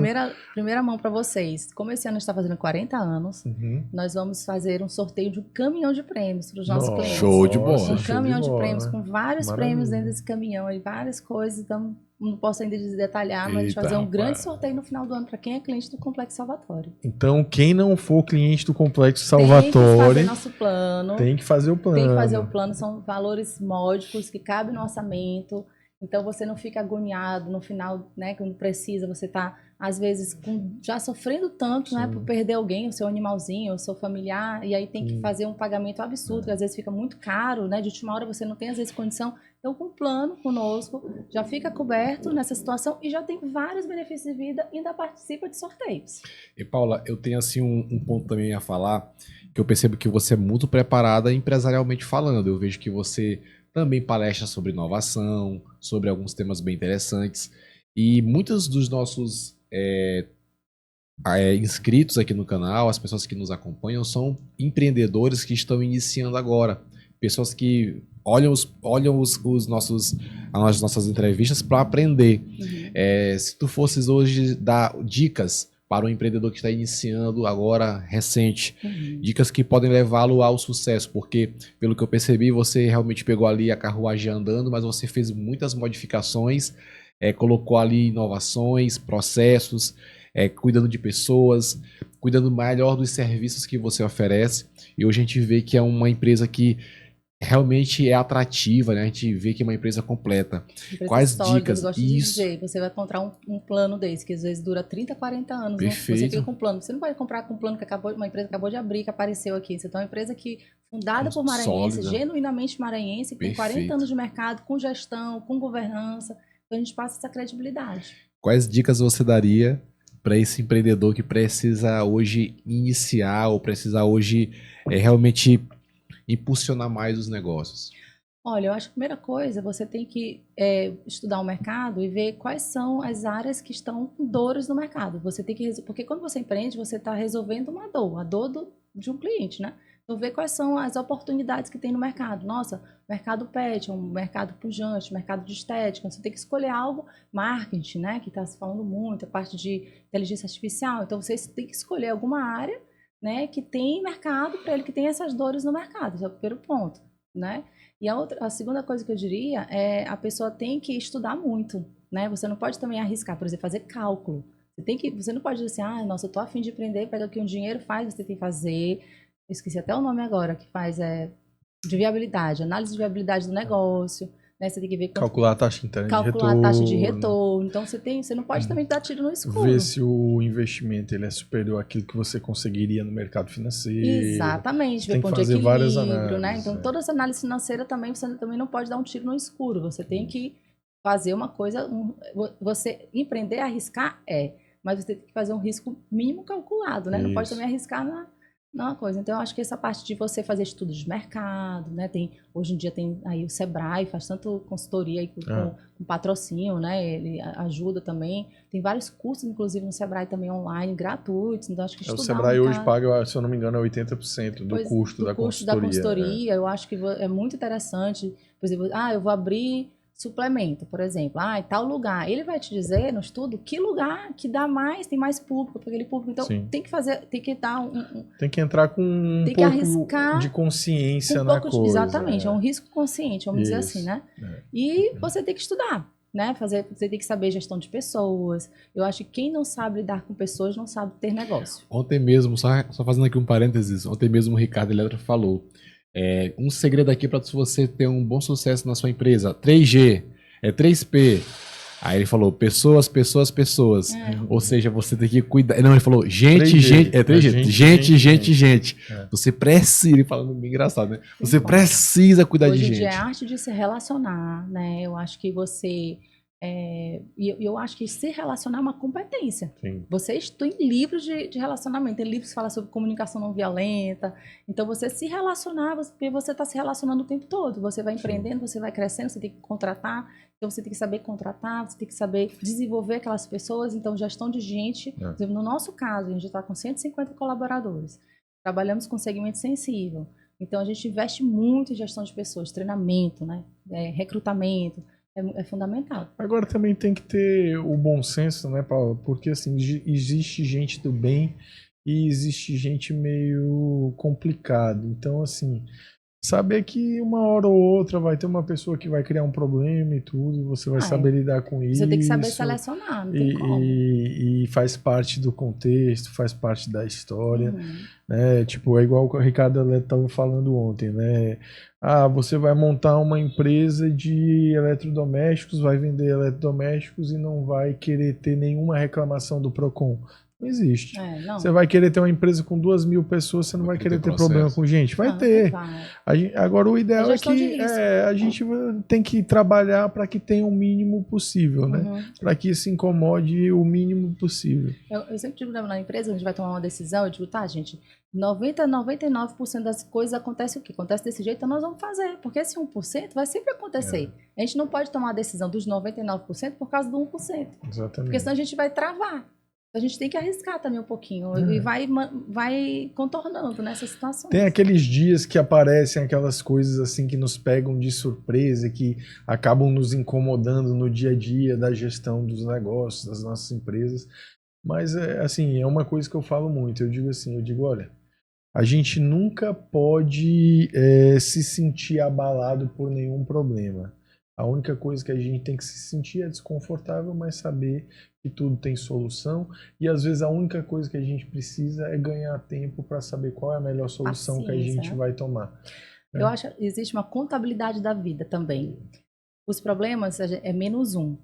primeira mão para vocês. Como esse ano está fazendo 40 anos, nós vamos fazer um sorteio de um caminhão de prêmios para os nossos clientes. Show de bola. Um caminhão de prêmios com vários prêmios dentro desse caminhão e várias coisas, então não posso ainda detalhar, mas a gente fazer um grande sorteio no final do ano para quem é cliente do Complexo Salvatore. Então, quem não for cliente do Complexo Salvatore, tem que fazer nosso plano. Tem que fazer o plano. Tem que fazer o plano, são valores módicos que cabem no orçamento. Então você não fica agoniado no final, né, quando precisa, você tá às vezes já sofrendo tanto, né, por perder alguém, o seu animalzinho, o seu familiar, e aí tem que fazer um pagamento absurdo, que às vezes fica muito caro, né, de última hora você não tem às vezes condição. Então com o plano conosco, já fica coberto nessa situação e já tem vários benefícios de vida e ainda participa de sorteios. E Paula, eu tenho assim um ponto também a falar, que eu percebo que você é muito preparada empresarialmente falando. Eu vejo que você também palestra sobre inovação, sobre alguns temas bem interessantes. E muitos dos nossos inscritos aqui no canal, as pessoas que nos acompanham, são empreendedores que estão iniciando agora. Pessoas que olham as nossas entrevistas para aprender. Se tu fosses hoje dar dicas para um empreendedor que está iniciando agora, recente. Dicas que podem levá-lo ao sucesso, porque, pelo que eu percebi, você realmente pegou ali a carruagem andando, mas você fez muitas modificações, colocou ali inovações, processos, cuidando de pessoas, cuidando melhor dos serviços que você oferece. E hoje a gente vê que é uma empresa que realmente é atrativa, né? A gente vê que é uma empresa completa. Quais sólida, dicas? Eu gosto de dizer, você vai encontrar um plano desse, que às vezes dura 30, 40 anos. Perfeito. Você fica com um plano. Você não pode comprar com um plano que uma empresa que acabou de abrir, que apareceu aqui. Você tem uma empresa fundada por maranhenses, genuinamente maranhense, que tem 40 anos de mercado, com gestão, com governança. Então a gente passa essa credibilidade. Quais dicas você daria para esse empreendedor que precisa hoje iniciar ou precisa hoje realmente impulsionar mais os negócios? Olha, eu acho que a primeira coisa, você tem que estudar o mercado e ver quais são as áreas que estão com dores no mercado. Você tem que porque quando você empreende, você está resolvendo uma dor, a dor de um cliente, né? Então, ver quais são as oportunidades que tem no mercado. Nossa, mercado pet, um mercado pujante, mercado de estética. Você tem que escolher algo, marketing, né? Que está se falando muito, a parte de inteligência artificial. Então, você tem que escolher alguma área, né, que tem mercado para ele, que tem essas dores no mercado. Esse é o primeiro ponto, né? E a segunda coisa que eu diria é a pessoa tem que estudar muito, né? Você não pode também arriscar, por exemplo, fazer cálculo. Você não pode dizer assim, nossa, eu tô a fim de empreender, pega aqui um dinheiro, faz, você tem que fazer, eu esqueci até o nome agora, que faz de viabilidade, análise de viabilidade do negócio, né? Você tem que ver calcular a taxa interna de retorno. Calcular a taxa de retorno. Então você não pode também dar tiro no escuro. Ver se o investimento ele é superior àquilo que você conseguiria no mercado financeiro. Exatamente, ver ponto de equilíbrio, né? Então toda essa análise financeira também, você também não pode dar um tiro no escuro. Você tem que fazer uma coisa, você empreender, arriscar mas você tem que fazer um risco mínimo calculado, né? Não pode também arriscar na coisa. Então, eu acho que essa parte de você fazer estudos de mercado, né? Hoje em dia tem aí o Sebrae, faz tanto consultoria aí com patrocínio, né? Ele ajuda também. Tem vários cursos, inclusive, no Sebrae também online, gratuitos. Então, acho que estudar o Sebrae hoje paga, se eu não me engano, 80% do custo da consultoria. Eu acho que é muito interessante. Por exemplo, eu vou abrir suplemento, por exemplo, em tal lugar. Ele vai te dizer no estudo que lugar que dá mais, tem mais público para aquele público. Então, tem que dar tem que entrar com um pouco arriscar, de consciência na coisa. Exatamente, é um risco consciente, vamos dizer assim, né? E você tem que estudar, né? Você tem que saber gestão de pessoas. Eu acho que quem não sabe lidar com pessoas não sabe ter negócio. Ontem mesmo, só fazendo aqui um parênteses, ontem mesmo o Ricardo Eletro falou, um segredo aqui para você ter um bom sucesso na sua empresa, 3G, 3P, Aí ele falou, pessoas. Ou seja, você tem que cuidar. Não, ele falou, Três gente. Gs. É três É gente. É. Você precisa, ele falando bem engraçado, né? Você precisa cuidar Hoje de em dia é gente. a arte de se relacionar, né? Eu acho que você... eu acho que se relacionar é uma competência. Sim. Vocês têm livros de relacionamento, tem livros que falam sobre comunicação não violenta. Então, você se relacionar, porque você está se relacionando o tempo todo. Você vai empreendendo, você vai crescendo, você tem que contratar. Então, você tem que saber contratar, você tem que saber desenvolver aquelas pessoas. Então, gestão de gente. Por exemplo, no nosso caso, a gente está com 150 colaboradores. Trabalhamos com segmento sensível. Então, a gente investe muito em gestão de pessoas, treinamento, né? Recrutamento. É fundamental. Agora também tem que ter o bom senso, né, Paulo? Porque assim, existe gente do bem e existe gente meio complicado. Então, assim, saber que uma hora ou outra vai ter uma pessoa que vai criar um problema e tudo, e você vai saber lidar com isso. Você tem que saber selecionar, não tem como. E faz parte do contexto, faz parte da história, Uhum. né? Tipo, é igual o Ricardo Aleto estava falando ontem, né? Ah, você vai montar uma empresa de eletrodomésticos, vai vender eletrodomésticos e não vai querer ter nenhuma reclamação do Procon. Não existe. Não. Você vai querer ter uma empresa com 2.000 pessoas, você não vai querer ter problema com gente. Vai ter. Agora, o ideal é que a gente tem que trabalhar para que tenha o mínimo possível, né? Para que se incomode o mínimo possível. Eu sempre digo na empresa, a gente vai tomar uma decisão, eu digo, tá, gente, 99% das coisas acontece o quê? Acontece desse jeito, então nós vamos fazer. Porque esse 1% vai sempre acontecer. A gente não pode tomar a decisão dos 99% por causa do 1%. Exatamente. Porque senão a gente vai travar. A gente tem que arriscar também um pouquinho e vai contornando nessas situações. Tem aqueles dias que aparecem aquelas coisas assim que nos pegam de surpresa, que acabam nos incomodando no dia a dia da gestão dos negócios, das nossas empresas. Mas assim, é uma coisa que eu falo muito. Eu digo, olha, a gente nunca pode se sentir abalado por nenhum problema. A única coisa que a gente tem que se sentir é desconfortável, mas saber que tudo tem solução. E às vezes a única coisa que a gente precisa é ganhar tempo para saber qual é a melhor solução que a gente vai tomar. Né? Eu acho que existe uma contabilidade da vida também. Os problemas é -1.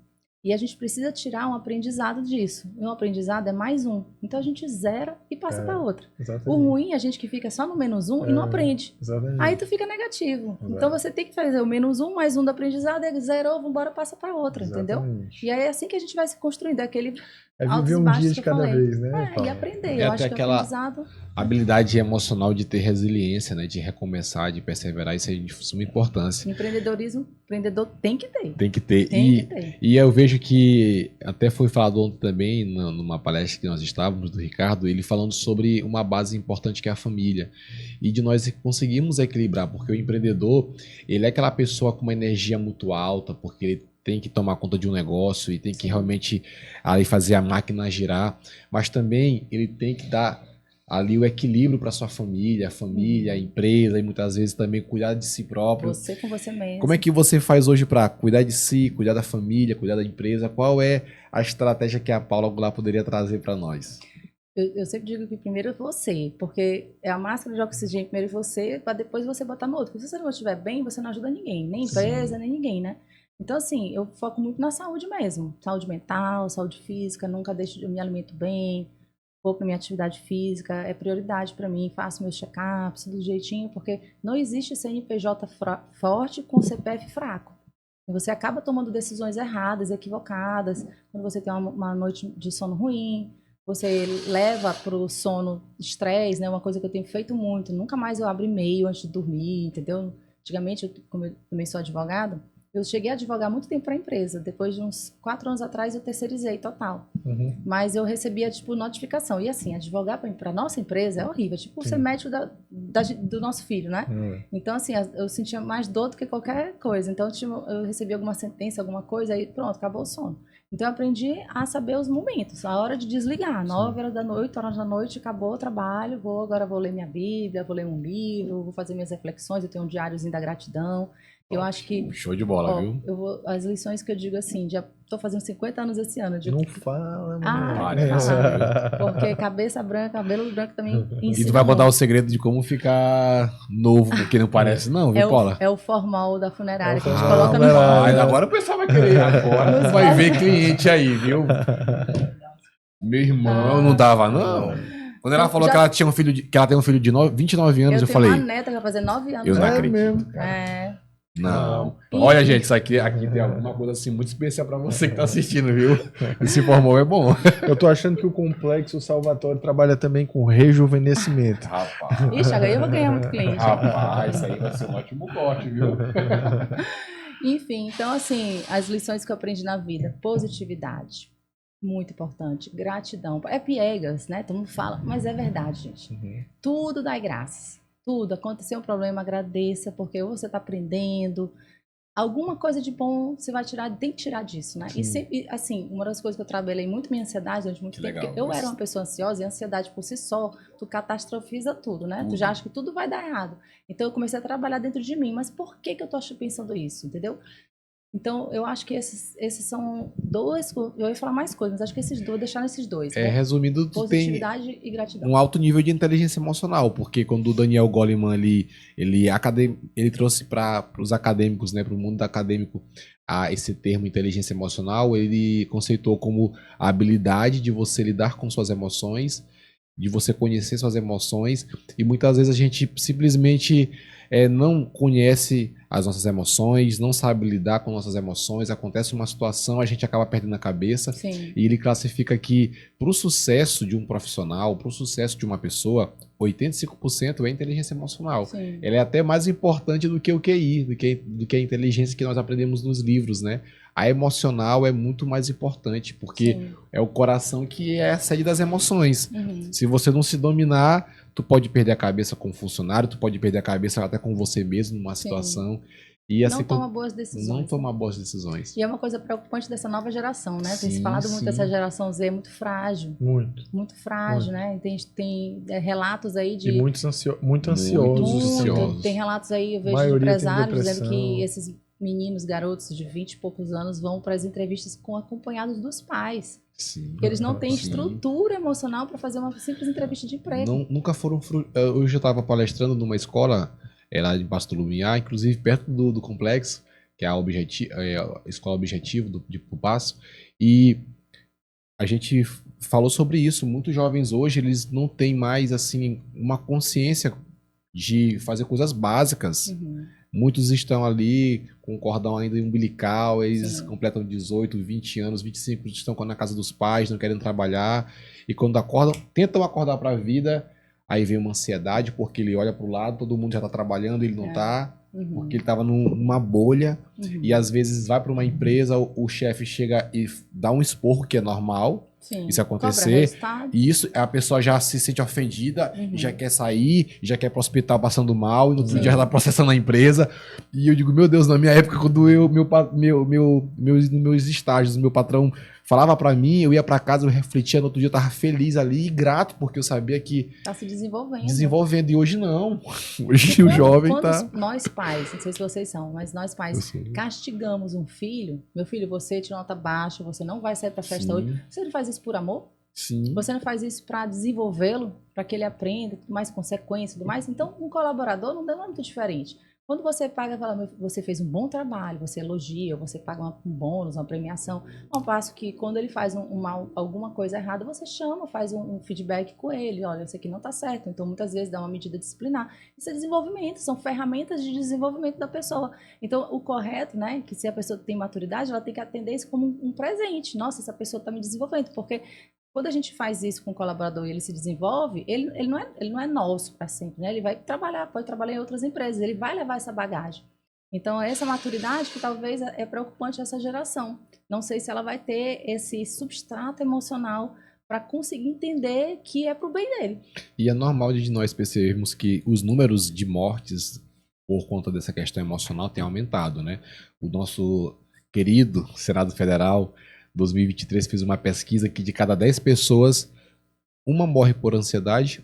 E a gente precisa tirar um aprendizado disso. E um aprendizado é +1. Então a gente zera e passa para outra. Exatamente. O ruim é a gente que fica só no -1 e não aprende. Exatamente. Aí tu fica negativo. Exato. Então você tem que fazer o -1 mais 1 do aprendizado, e zerou, vambora, passa para outra, entendeu? E aí é assim que a gente vai se construindo. Aquele viver um dia de cada vez, né? E aprender. Eu acho que o aprendizado... habilidade emocional de ter resiliência, né? De recomeçar, de perseverar, isso é de suma importância. Empreendedorismo, empreendedor tem que ter. Tem que ter. Tem que ter. E eu vejo que, até foi falado ontem também, numa palestra que nós estávamos, do Ricardo, ele falando sobre uma base importante que é a família. E de nós conseguimos equilibrar, porque o empreendedor, ele é aquela pessoa com uma energia muito alta, porque ele tem que tomar conta de um negócio e tem que realmente ali fazer a máquina girar, mas também ele tem que dar ali o equilíbrio para sua família, a empresa, e muitas vezes também cuidar de si próprio. Você com você mesmo. Como é que você faz hoje para cuidar de si, cuidar da família, cuidar da empresa? Qual é a estratégia que a Paula Goulart poderia trazer para nós? Eu sempre digo que primeiro é você, porque é a máscara de oxigênio primeiro em você, para depois você botar no outro. Porque se você não estiver bem, você não ajuda ninguém, nem empresa, nem ninguém, né? Então, assim, eu foco muito na saúde mesmo. Saúde mental, saúde física, nunca deixo de me alimento bem, vou para minha atividade física, é prioridade para mim, faço meus check-ups, do jeitinho, porque não existe CNPJ forte com CPF fraco. Você acaba tomando decisões erradas, equivocadas, quando você tem uma noite de sono ruim, você leva para o sono estresse, né? Uma coisa que eu tenho feito muito, nunca mais eu abro e-mail antes de dormir, entendeu? Antigamente, como eu também sou advogada, eu cheguei a advogar muito tempo para a empresa. Depois de uns 4 anos atrás, eu terceirizei total. Mas eu recebia, tipo, notificação. E assim, advogar para a nossa empresa é horrível. Tipo, ser médico do nosso filho, né? Então, assim, eu sentia mais dor do que qualquer coisa. Então, eu recebia alguma sentença, alguma coisa, aí pronto, acabou o sono. Então, eu aprendi a saber os momentos. A hora de desligar. 9 horas da noite, 8 horas da noite, acabou o trabalho. Agora vou ler minha Bíblia, vou ler um livro, vou fazer minhas reflexões. Eu tenho um diáriozinho da gratidão. Eu acho que Show de bola, viu? as lições que eu digo assim, já tô fazendo 50 anos esse ano. Eu digo, Não fala, não Olha, fala. Porque cabeça branca, cabelo branco também E ensina tu vai contar o muito. segredo de como ficar novo, porque não parece, não, viu, Paula? É o formal da funerária que a gente Ah, coloca no funerária. Agora o pessoal vai querer. Agora vai ver cliente aí, viu? Meu irmão não dava, não. Quando ela Então, falou já- que ela tinha um filho que ela tem um filho de 29 anos, eu eu tenho uma falei, neta que vai fazer 9 anos. eu não É acredito. mesmo. Cara. É, Não. Não. Olha, gente, isso aqui tem alguma coisa assim muito especial pra você que tá assistindo, viu? Esse formal é bom. Eu tô achando que o Complexo Salvatore trabalha também com rejuvenescimento. Rapaz. ixi, agora eu vou ganhar muito cliente. Rapaz, isso aí vai ser um ótimo corte, viu? Enfim, então assim, as lições que eu aprendi na vida, positividade, muito importante, gratidão. É piegas, né? Todo mundo fala, mas é verdade, gente. Tudo dá graças. Tudo. Aconteceu um problema, agradeça, porque ou você está aprendendo. Alguma coisa de bom você vai tirar, tem que tirar disso, né? E sempre, assim, uma das coisas que eu trabalhei muito minha ansiedade durante muito Que tempo, legal, porque eu mas- era uma pessoa ansiosa e a ansiedade por si só, tu catastrofiza tudo, né? Tu Tudo. já acha que tudo vai dar errado. Então eu comecei a trabalhar dentro de mim, mas por que que eu tô pensando isso, entendeu? Então eu acho que esses são dois, eu ia falar mais coisas, mas acho que esses dois, vou deixar nesses dois, Resumindo, tu tem positividade e gratidão. um alto nível de inteligência emocional, porque quando o Daniel Goleman ele trouxe para os acadêmicos, né, para o mundo acadêmico, esse termo inteligência emocional, ele conceitou como a habilidade de você lidar com suas emoções, de você conhecer suas emoções, e muitas vezes a gente simplesmente não conhece as nossas emoções, não sabe lidar com nossas emoções, acontece uma situação, a gente acaba perdendo a cabeça, Sim. e ele classifica que para o sucesso de um profissional, para o sucesso de uma pessoa, 85% é inteligência emocional. Sim. Ela é até mais importante do que o QI, do que a inteligência que nós aprendemos nos livros, né? A emocional é muito mais importante, porque Sim. é o coração que é a sede das emoções. Uhum. Se você não se dominar, tu pode perder a cabeça com o funcionário, tu pode perder a cabeça até com você mesmo numa Sim. situação. E assim, Não toma boas decisões. não né? tomar boas decisões. E é uma coisa preocupante dessa nova geração, né? Tem se Sim, falado muito sim. dessa geração Z, é muito frágil. Muito. Muito frágil, né? Tem relatos aí de... E muito ansiosos Muito. também. Tem relatos aí, eu vejo de Maioria tem empresários dizendo depressão. que esses meninos, garotos de 20 e poucos anos vão para as entrevistas acompanhados dos pais. Sim. Que eles não têm Sim. estrutura emocional para fazer uma simples entrevista de emprego. Nunca foram. Eu já estava palestrando numa escola, lá de Pasto Lumiar, inclusive perto do complexo, que é a Escola Objetivo de Passo, e a gente falou sobre isso. Muitos jovens hoje, eles não têm mais assim uma consciência de fazer coisas básicas. Uhum. Muitos estão ali com o cordão ainda umbilical, eles Sim. completam 18, 20 anos, 25, estão na casa dos pais, não querem trabalhar, e quando acordam, tentam acordar para a vida, aí vem uma ansiedade, porque ele olha para o lado, todo mundo já está trabalhando, ele não está, Uhum. porque ele estava numa bolha, Uhum. e às vezes vai para uma empresa, o chefe chega e dá um esporro, que é normal, Sim. isso Cobra acontecer, resultado. e isso, a pessoa já se sente ofendida, Uhum. já quer sair, já quer ir pro hospital passando mal, e no outro Sim. dia já tá processando a empresa. E eu digo, meu Deus, na minha época, quando meus estágios, meu patrão falava pra mim, eu ia pra casa, eu refletia, no outro dia eu tava feliz ali e grato, porque eu sabia que Tá se desenvolvendo. desenvolvendo, e hoje não. Hoje o jovem Quando tá... nós pais, não sei se vocês são, mas nós pais castigamos um filho, meu filho, você tirou nota baixa, você não vai sair pra festa Sim. hoje. Você não faz isso por amor? Sim. Você não faz isso para desenvolvê-lo, para que ele aprenda, mais consequência e tudo mais? Então, um colaborador não é muito diferente. Quando você paga, fala, você fez um bom trabalho, você elogia, você paga um bônus, uma premiação. Ao passo que quando ele faz alguma coisa errada, você chama, faz um feedback com ele. Olha, isso aqui não está certo. Então, muitas vezes dá uma medida disciplinar. Isso é desenvolvimento, são ferramentas de desenvolvimento da pessoa. Então, o correto, né, que se a pessoa tem maturidade, ela tem que atender isso como um presente. Nossa, essa pessoa está me desenvolvendo, porque quando a gente faz isso com o colaborador e ele se desenvolve, ele não é nosso para sempre, né? Ele vai trabalhar, pode trabalhar em outras empresas, ele vai levar essa bagagem. Então, essa maturidade que talvez é preocupante essa geração. Não sei se ela vai ter esse substrato emocional para conseguir entender que é para o bem dele. E é normal de nós percebermos que os números de mortes por conta dessa questão emocional têm aumentado, né? O nosso querido Senado Federal 2023 fez uma pesquisa que de cada 10 pessoas, uma morre por ansiedade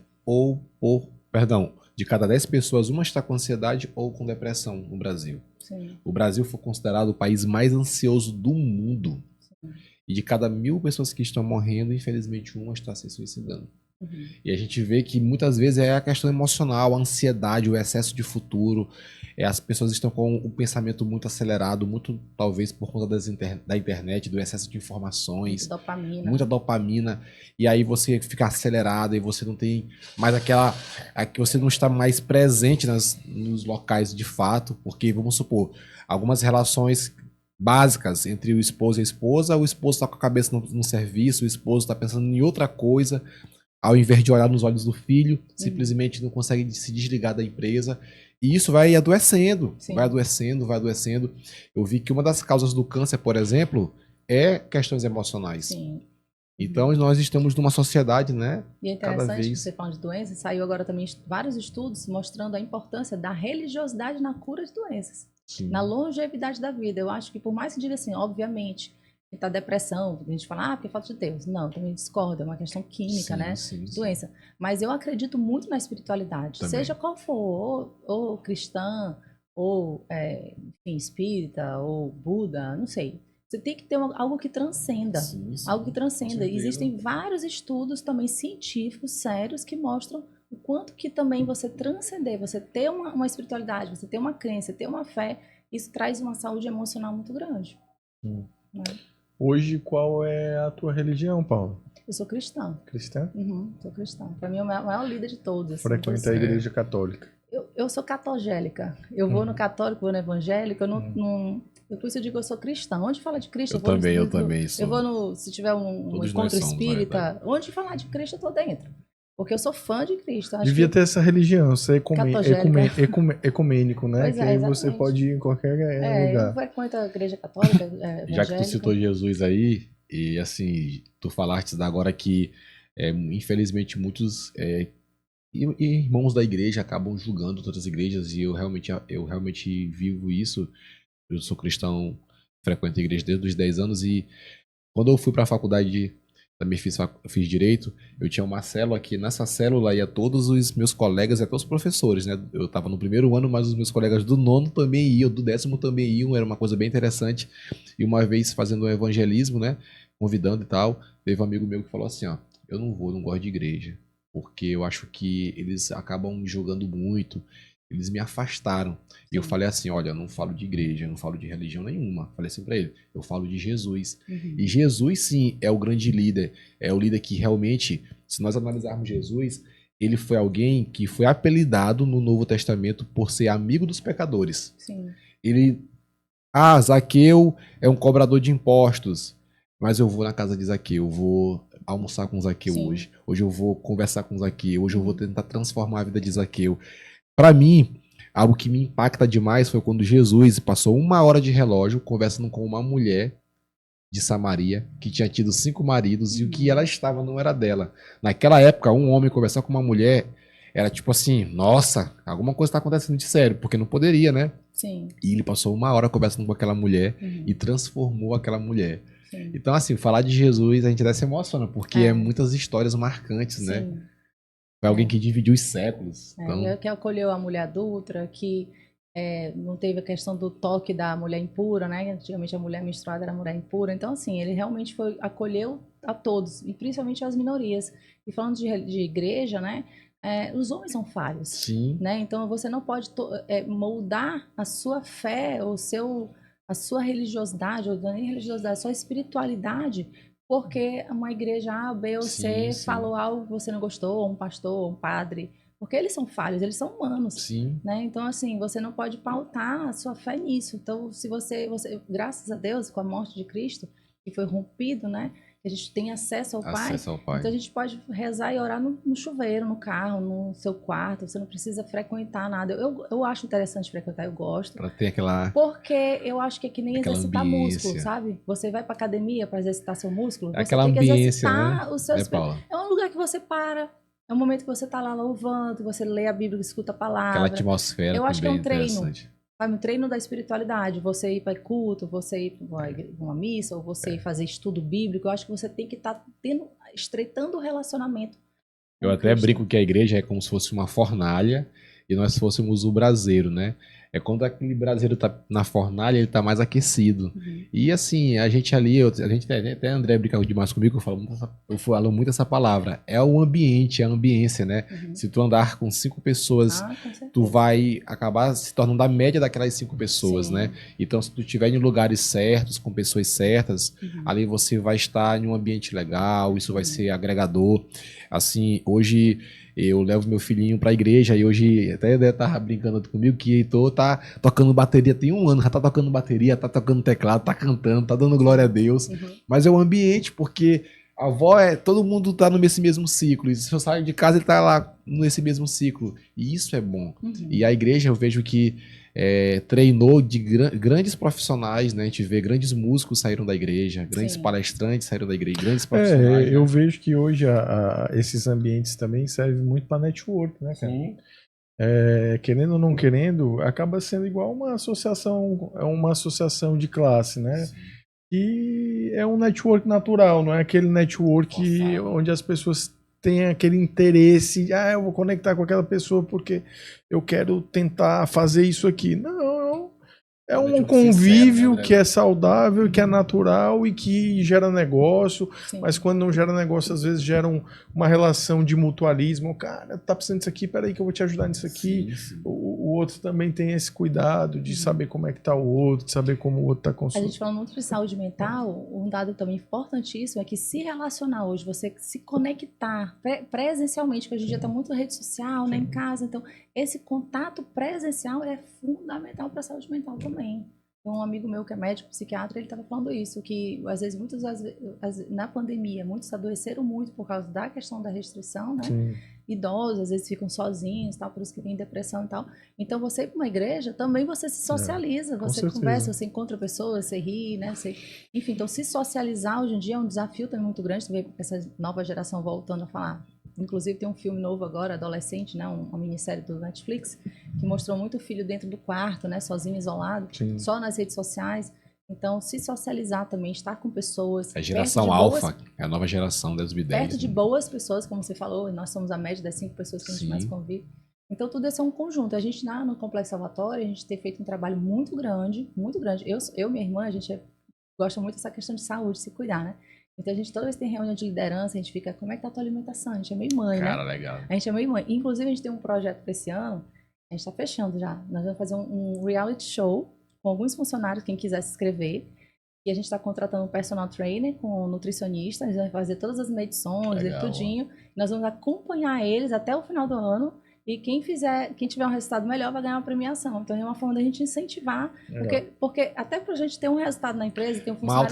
de cada 10 pessoas, uma está com ansiedade ou com depressão no Brasil. Sim. O Brasil foi considerado o país mais ansioso do mundo. Sim. E de cada 1.000 pessoas que estão morrendo, infelizmente, uma está se suicidando. Uhum. E a gente vê que muitas vezes é a questão emocional, a ansiedade, o excesso de futuro. As pessoas estão com o pensamento muito acelerado, muito talvez por conta da internet, do excesso de informações. Muita dopamina. E aí você fica acelerado e você não tem mais você não está mais presente nos locais de fato. Porque, vamos supor, algumas relações básicas entre o esposo e a esposa, o esposo está com a cabeça no serviço, o esposo está pensando em outra coisa, ao invés de olhar nos olhos do filho, simplesmente não consegue se desligar da empresa. E isso vai adoecendo, Sim. vai adoecendo, vai adoecendo. Eu vi que uma das causas do câncer, por exemplo, é questões emocionais. Sim. Então, nós estamos numa sociedade, né? E é interessante que você fala de doenças, saiu agora também vários estudos mostrando a importância da religiosidade na cura de doenças, Sim. na longevidade da vida. Eu acho que por mais que diga assim, obviamente, que tá depressão, a gente fala, porque falta de Deus. Não, também discordo, é uma questão química, Sim, né? sim, sim. Doença. Mas eu acredito muito na espiritualidade, Também. seja qual for, ou cristã, ou enfim, espírita, ou Buda, não sei. Você tem que ter algo que transcenda. Sim, sim. Algo que transcenda. Com certeza. Existem vários estudos também científicos, sérios, que mostram o quanto que também você transcender, você ter uma espiritualidade, você ter uma crença, ter uma fé, isso traz uma saúde emocional muito grande. Né? Hoje, qual é a tua religião, Paulo? Eu sou cristã. Cristã? Sou cristã. Para mim é o maior líder de todos. Assim, Frequenta a igreja católica. Eu sou catogélica. Eu vou no católico, vou no evangélico, por isso eu digo que eu sou cristã. Onde fala de Cristo, Eu também sou. Eu vou se tiver um Todos encontro nós somos, espírita, onde falar de Cristo eu tô dentro. Porque eu sou fã de Cristo. Acho Devia que ter essa religião, ser catogélica. ecumênico, né? Pois que é, aí você exatamente. pode ir em qualquer eu lugar. frequento a igreja católica, evangélica. Já que tu citou Jesus aí, e assim, tu falaste agora que, infelizmente, muitos irmãos da igreja acabam julgando outras igrejas, e eu realmente vivo isso. Eu sou cristão, frequento a igreja desde os 10 anos, e quando eu fui para a faculdade, também fiz direito, eu tinha uma célula aqui. Nessa célula ia todos os meus colegas e até os professores, né? Eu estava no primeiro ano, mas os meus colegas do 9º também iam, do 10º também iam, era uma coisa bem interessante. E uma vez fazendo um evangelismo, né? Convidando e tal, teve um amigo meu que falou assim, ó, eu não gosto de igreja, porque eu acho que eles acabam julgando muito, eles me afastaram. E eu falei assim, olha, eu não falo de igreja, eu não falo de religião nenhuma. Falei assim pra ele, eu falo de Jesus. E Jesus, sim, é o grande líder. É o líder que realmente, se nós analisarmos Jesus, ele foi alguém que foi apelidado no Novo Testamento por ser amigo dos pecadores. Sim. Zaqueu é um cobrador de impostos, mas eu vou na casa de Zaqueu, eu vou almoçar com Zaqueu hoje. Hoje eu vou conversar com Zaqueu, hoje eu vou tentar transformar a vida de Zaqueu. Para mim, algo que me impacta demais foi quando Jesus passou 1 hora de relógio conversando com uma mulher de Samaria que tinha tido 5 maridos e o que ela estava não era dela. Naquela época, um homem conversar com uma mulher era tipo assim, nossa, alguma coisa está acontecendo de sério, porque não poderia, né? Sim. E ele passou 1 hora conversando com aquela mulher e transformou aquela mulher. Sim. Então, assim, falar de Jesus a gente até se emociona, porque é muitas histórias marcantes, né? Foi alguém que dividiu os séculos. Então... Que acolheu a mulher adulta, que não teve a questão do toque da mulher impura, né? Antigamente a mulher menstruada era a mulher impura. Então, assim, ele realmente acolheu a todos, e principalmente as minorias. E falando de igreja, né? Os homens são falhos. Sim. Né? Então, você não pode moldar a sua fé, a sua religiosidade, ou nem religiosidade, a sua espiritualidade, porque uma igreja A, B ou C falou algo que você não gostou, ou um pastor, ou um padre, porque eles são falhos, eles são humanos. Sim. Né? Então, assim, você não pode pautar a sua fé nisso. Então, se você, graças a Deus, com a morte de Cristo, que foi rompido, né? A gente tem acesso ao Pai. Então, a gente pode rezar e orar no chuveiro, no carro, no seu quarto. Você não precisa frequentar nada. Eu acho interessante frequentar, eu gosto. Pra ter aquela... Porque eu acho que é que nem exercitar ambiência. músculo, sabe? Você vai pra academia para exercitar seu músculo, você aquela tem que ambiência, exercitar, né? o seu espírito. É um lugar que você para. É um momento que você tá lá louvando, você lê a Bíblia, escuta a palavra. Aquela atmosfera. Eu acho que é um treino. Interessante. Sabe, um treino da espiritualidade, você ir para culto, você ir para uma missa, ou você ir fazer estudo bíblico. Eu acho que você tem que estar estreitando o relacionamento. Eu até brinco que a igreja é como se fosse uma fornalha e nós fôssemos o braseiro, né? É quando aquele braseiro tá na fornalha, ele tá mais aquecido. Uhum. E assim, a gente ali, a gente até André brinca demais comigo, eu falo muito essa palavra. É o ambiente, é a ambiência, né? Uhum. Se tu andar com 5 pessoas, Ah, com certeza. tu vai acabar se tornando a média daquelas 5 pessoas, Sim. né? Então, se tu estiver em lugares certos, com pessoas certas, Uhum. ali você vai estar em um ambiente legal, isso vai Uhum. ser agregador. Assim, hoje eu levo meu filhinho pra igreja e hoje até ele tava brincando comigo que Heitor tá tocando bateria tem um ano, já tá tocando bateria, tá tocando teclado, tá cantando, tá dando glória a Deus. Uhum. Mas é o ambiente, porque a avó todo mundo tá nesse mesmo ciclo. E se eu saio de casa, ele tá lá nesse mesmo ciclo. E isso é bom. Uhum. E a igreja eu vejo que treinou de grandes profissionais, né? A gente vê grandes músicos saíram da igreja, grandes Sim. palestrantes saíram da igreja, grandes profissionais. Eu né? vejo que hoje esses ambientes também servem muito para network, né, cara? Sim. Querendo ou não querendo, acaba sendo igual uma associação de classe, né? E é um network natural, não é aquele network Forçado. onde as pessoas têm aquele interesse, eu vou conectar com aquela pessoa porque eu quero tentar fazer isso aqui. Não, é um network convívio sincero, né, que é André? saudável, que é natural e que gera negócio, Sim. mas quando não gera negócio, às vezes gera uma relação de mutualismo. Cara, tá precisando disso aqui, peraí que eu vou te ajudar nisso aqui. Sim, sim. O outro também tem esse cuidado de saber como é que tá o outro, de saber como o outro tá A consumindo. gente fala muito de saúde mental, um dado também importantíssimo é que se relacionar hoje, você se conectar presencialmente, que hoje em dia está muito rede social, né, em casa, então esse contato presencial é fundamental para a saúde mental também. Então, um amigo meu que é médico, psiquiatra, ele estava falando isso, que às vezes na pandemia, muitos adoeceram muito por causa da questão da restrição, né? Sim. Idosos, às vezes ficam sozinhos, tal, por isso que tem depressão e tal. Então, você ir para uma igreja, também você se socializa, com você certeza. conversa, você encontra pessoas, você ri, né? Enfim, então se socializar hoje em dia é um desafio também muito grande, você vê essa nova geração voltando a falar. Inclusive tem um filme novo agora, adolescente, né? Uma minissérie do Netflix, que mostrou muito o filho dentro do quarto, né? Sozinho, isolado, Sim. só nas redes sociais. Então, se socializar também, estar com pessoas. A geração alfa, é a nova geração das B10. Perto de boas pessoas, como você falou, nós somos a média das 5 pessoas que a gente mais convive. Então, tudo isso é um conjunto. A gente, no Complexo Salvatório, a gente tem feito um trabalho muito grande, muito grande. Eu e minha irmã, a gente gosta muito dessa questão de saúde, se cuidar, né? Então, a gente toda vez que tem reunião de liderança, a gente fica, como é que tá a tua alimentação? A gente é meio mãe, Cara, né? legal. A gente é meio mãe. Inclusive, a gente tem um projeto para esse ano, a gente está fechando já. Nós vamos fazer um reality show com alguns funcionários, quem quiser se inscrever. E a gente está contratando um personal trainer com um nutricionista, eles vão fazer todas as medições e tudinho. Nós vamos acompanhar eles até o final do ano. E quem tiver um resultado melhor vai ganhar uma premiação. Então é uma forma da gente incentivar, porque até para a gente ter um resultado na empresa, ter um funcionário,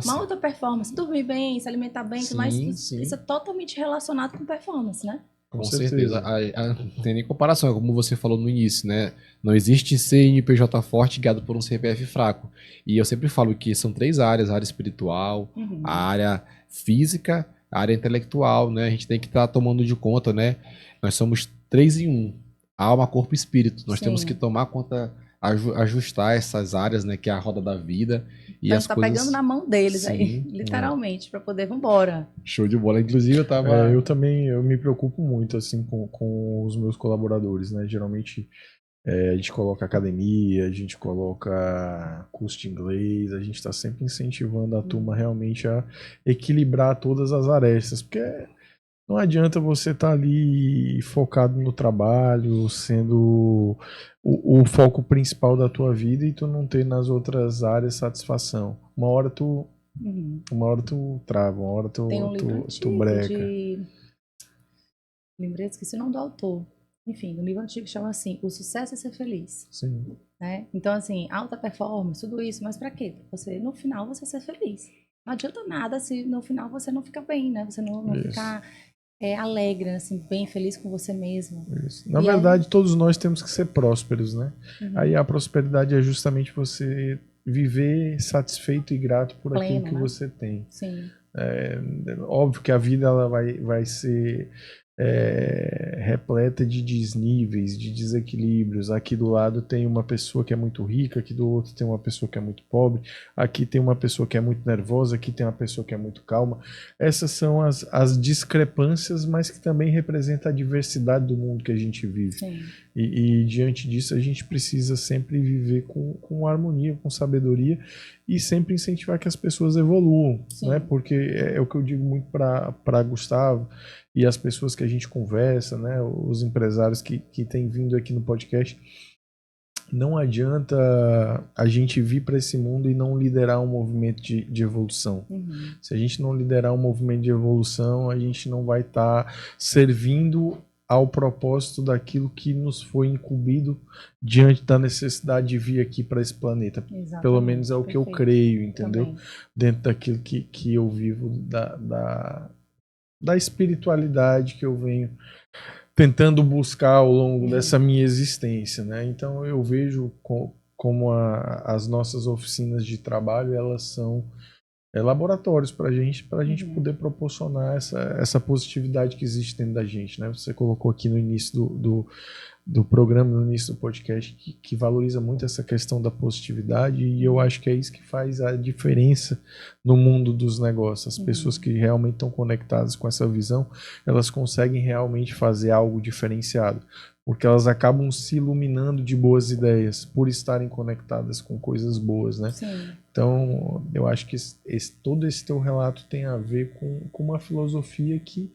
uma alta performance, dormir bem, se alimentar bem, isso é totalmente relacionado com performance, né? Com certeza. Não tem nem comparação, é como você falou no início, né? Não existe CNPJ forte guiado por um CPF fraco. E eu sempre falo que são 3 áreas: a área espiritual, a área física, a área intelectual, né? A gente tem que estar tomando de conta, né? Nós somos 3 em 1. Alma, corpo e espírito. Nós temos que tomar conta, ajustar essas áreas, né? Que é a roda da vida. E Então, as tá coisas... pegando na mão deles aí, literalmente, para poder vambora. Show de bola. Inclusive, eu também me preocupo muito assim com os meus colaboradores, né? Geralmente a gente coloca academia, a gente coloca curso de inglês, a gente está sempre incentivando a turma realmente a equilibrar todas as arestas, porque não adianta você estar ali focado no trabalho, sendo o foco principal da tua vida e tu não ter nas outras áreas satisfação. Uma hora tu trava, uma hora Tem um livro tu antigo breca. Lembrei, esqueci o nome do autor. Enfim, um livro antigo que chama assim, O Sucesso é Ser Feliz. Sim. Né? Então, assim, alta performance, tudo isso, mas pra quê? Pra você, no final, você ser feliz. Não adianta nada se no final você não fica bem, né? Você não ficar alegre, assim, bem feliz com você mesmo. Isso. Na verdade, todos nós temos que ser prósperos, né? Aí a prosperidade é justamente você viver satisfeito e grato por aquilo que você tem. Sim. Óbvio que a vida ela vai ser repleta de desníveis, de desequilíbrios. Aqui do lado tem uma pessoa que é muito rica, aqui do outro tem uma pessoa que é muito pobre, aqui tem uma pessoa que é muito nervosa, aqui tem uma pessoa que é muito calma. Essas são as discrepâncias, mas que também representam a diversidade do mundo que a gente vive. E diante disso a gente precisa sempre viver com harmonia, com sabedoria e sempre incentivar que as pessoas evoluam, né? Porque é o que eu digo muito para Gustavo e as pessoas que a gente conversa, né? Os empresários que têm vindo aqui no podcast. Não adianta a gente vir para esse mundo e não liderar um movimento de evolução. Se a gente não liderar um movimento de evolução, a gente não vai estar servindo ao propósito daquilo que nos foi incumbido diante da necessidade de vir aqui para esse planeta. Exatamente, pelo menos é o que eu creio, entendeu? Também. Dentro daquilo que eu vivo, da espiritualidade que eu venho tentando buscar ao longo dessa minha existência, né? Então eu vejo como as nossas oficinas de trabalho, elas são laboratórios para a gente poder proporcionar essa positividade que existe dentro da gente, né? Você colocou aqui no início do programa, no início do podcast, que valoriza muito essa questão da positividade, e eu acho que é isso que faz a diferença no mundo dos negócios. As pessoas que realmente estão conectadas com essa visão, elas conseguem realmente fazer algo diferenciado, porque elas acabam se iluminando de boas ideias por estarem conectadas com coisas boas, né? Sim. Então, eu acho que todo esse teu relato tem a ver com uma filosofia que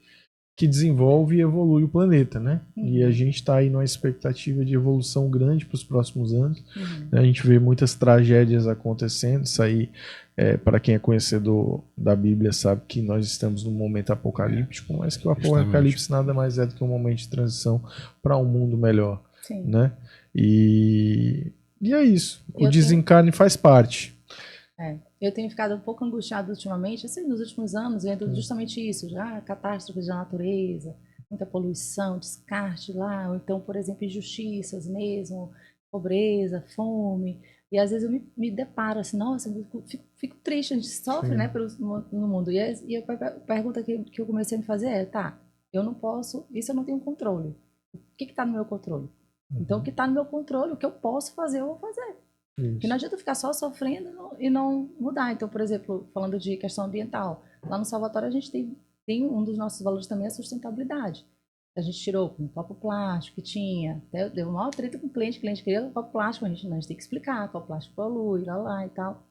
desenvolve e evolui o planeta, né? E a gente está aí numa expectativa de evolução grande para os próximos anos. A gente vê muitas tragédias acontecendo. Isso aí, para quem é conhecedor da Bíblia, sabe que nós estamos num momento apocalíptico, mas que o apocalipse nada mais é do que um momento de transição para um mundo melhor, né? E é isso. O desencarne faz parte. Eu tenho ficado um pouco angustiado ultimamente, assim, nos últimos anos, vendo justamente isso, já catástrofes da natureza, muita poluição, descarte lá, ou então, por exemplo, injustiças mesmo, pobreza, fome, e às vezes eu me deparo assim, nossa, eu fico triste, a gente sofre, né, no mundo, e a pergunta que eu comecei a me fazer eu não posso, isso eu não tenho controle, o que está no meu controle? Então, o que está no meu controle, o que eu posso fazer, eu vou fazer. Porque não adianta ficar só sofrendo e não mudar. Então, por exemplo, falando de questão ambiental, lá no Salvatório a gente tem um dos nossos valores também, a sustentabilidade. A gente tirou um copo plástico que tinha, deu uma maior treta com o cliente queria um copo plástico, a gente tem que explicar, copo plástico polui, lá e tal.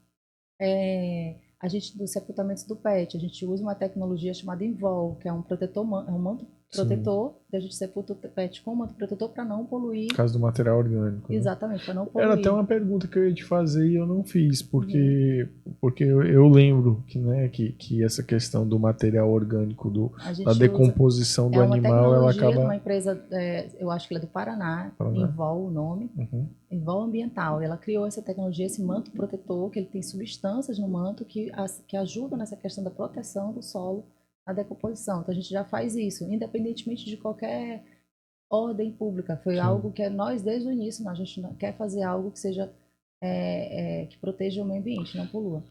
A gente, dos sepultamentos do PET, a gente usa uma tecnologia chamada Invol, que é um protetor, é um manto protetor, a gente sepulta o PET com um manto protetor para não poluir. Por causa do material orgânico. Né? Exatamente, para não poluir. Era até uma pergunta que eu ia te fazer e eu não fiz, porque eu lembro que essa questão do material orgânico, da decomposição do animal, ela acaba... É uma empresa, eu acho que ela é do Paraná, Invol o nome, Invol Ambiental. Ela criou essa tecnologia, esse manto protetor, que ele tem substâncias no manto que ajudam nessa questão da proteção do solo, a decomposição. Então a gente já faz isso, independentemente de qualquer ordem pública. Foi algo que nós, desde o início, a gente quer fazer algo que seja que proteja o meio ambiente, não polua.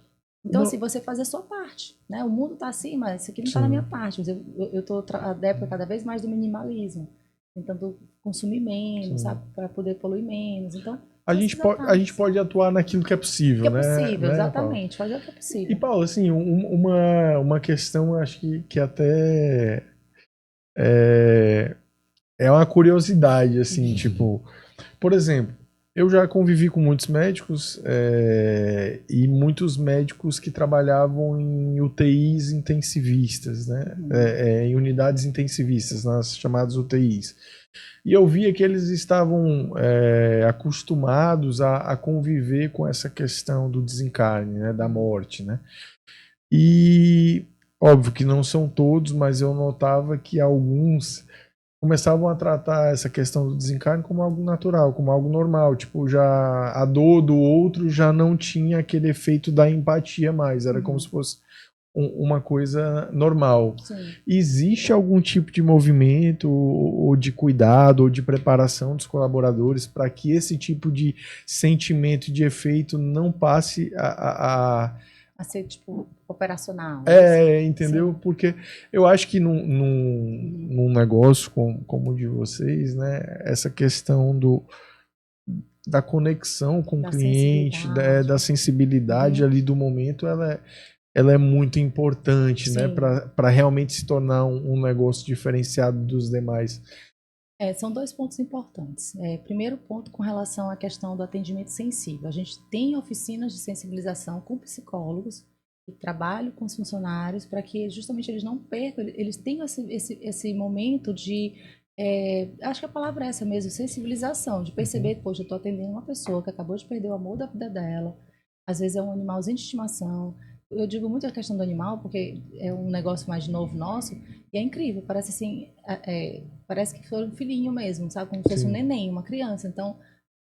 Então, assim, você fazer a sua parte, né? O mundo está assim, mas isso aqui não está na minha parte. Mas eu estou adepta cada vez mais do minimalismo, tentando consumir menos, sabe? Para poder poluir menos. Então, a gente pode atuar naquilo que é possível, né? Que é possível, exatamente. Fazer o que é possível. E, Paulo, assim, uma questão, acho que até é uma curiosidade, assim, tipo, por exemplo, eu já convivi com muitos médicos e muitos médicos que trabalhavam em UTIs intensivistas, né? Em unidades intensivistas, nas chamadas UTIs. E eu via que eles estavam acostumados a conviver com essa questão do desencarne, né, da morte, né? E óbvio que não são todos, mas eu notava que alguns começavam a tratar essa questão do desencarne como algo natural, como algo normal. Tipo, já a dor do outro já não tinha aquele efeito da empatia mais, era como se fosse uma coisa normal. Sim. Existe algum tipo de movimento ou de cuidado ou de preparação dos colaboradores para que esse tipo de sentimento, de efeito não passe a a ser, tipo, operacional. Entendeu? Porque eu acho que num negócio como o de vocês, né, essa questão da conexão com o Da cliente, sensibilidade. da sensibilidade ali do momento, ela é muito importante, né, Sim. para realmente se tornar um negócio diferenciado dos demais. São dois pontos importantes. Primeiro ponto com relação à questão do atendimento sensível. A gente tem oficinas de sensibilização com psicólogos que trabalham com os funcionários para que justamente eles não percam, eles tenham esse momento de, acho que a palavra é essa mesmo, sensibilização, de perceber, poxa, eu estou atendendo uma pessoa que acabou de perder o amor da vida dela, às vezes é um animalzinho de estimação. Eu digo muito a questão do animal porque é um negócio mais novo nosso e é incrível, parece assim, parece que foi um filhinho mesmo, sabe? Como se fosse um neném, uma criança. Então,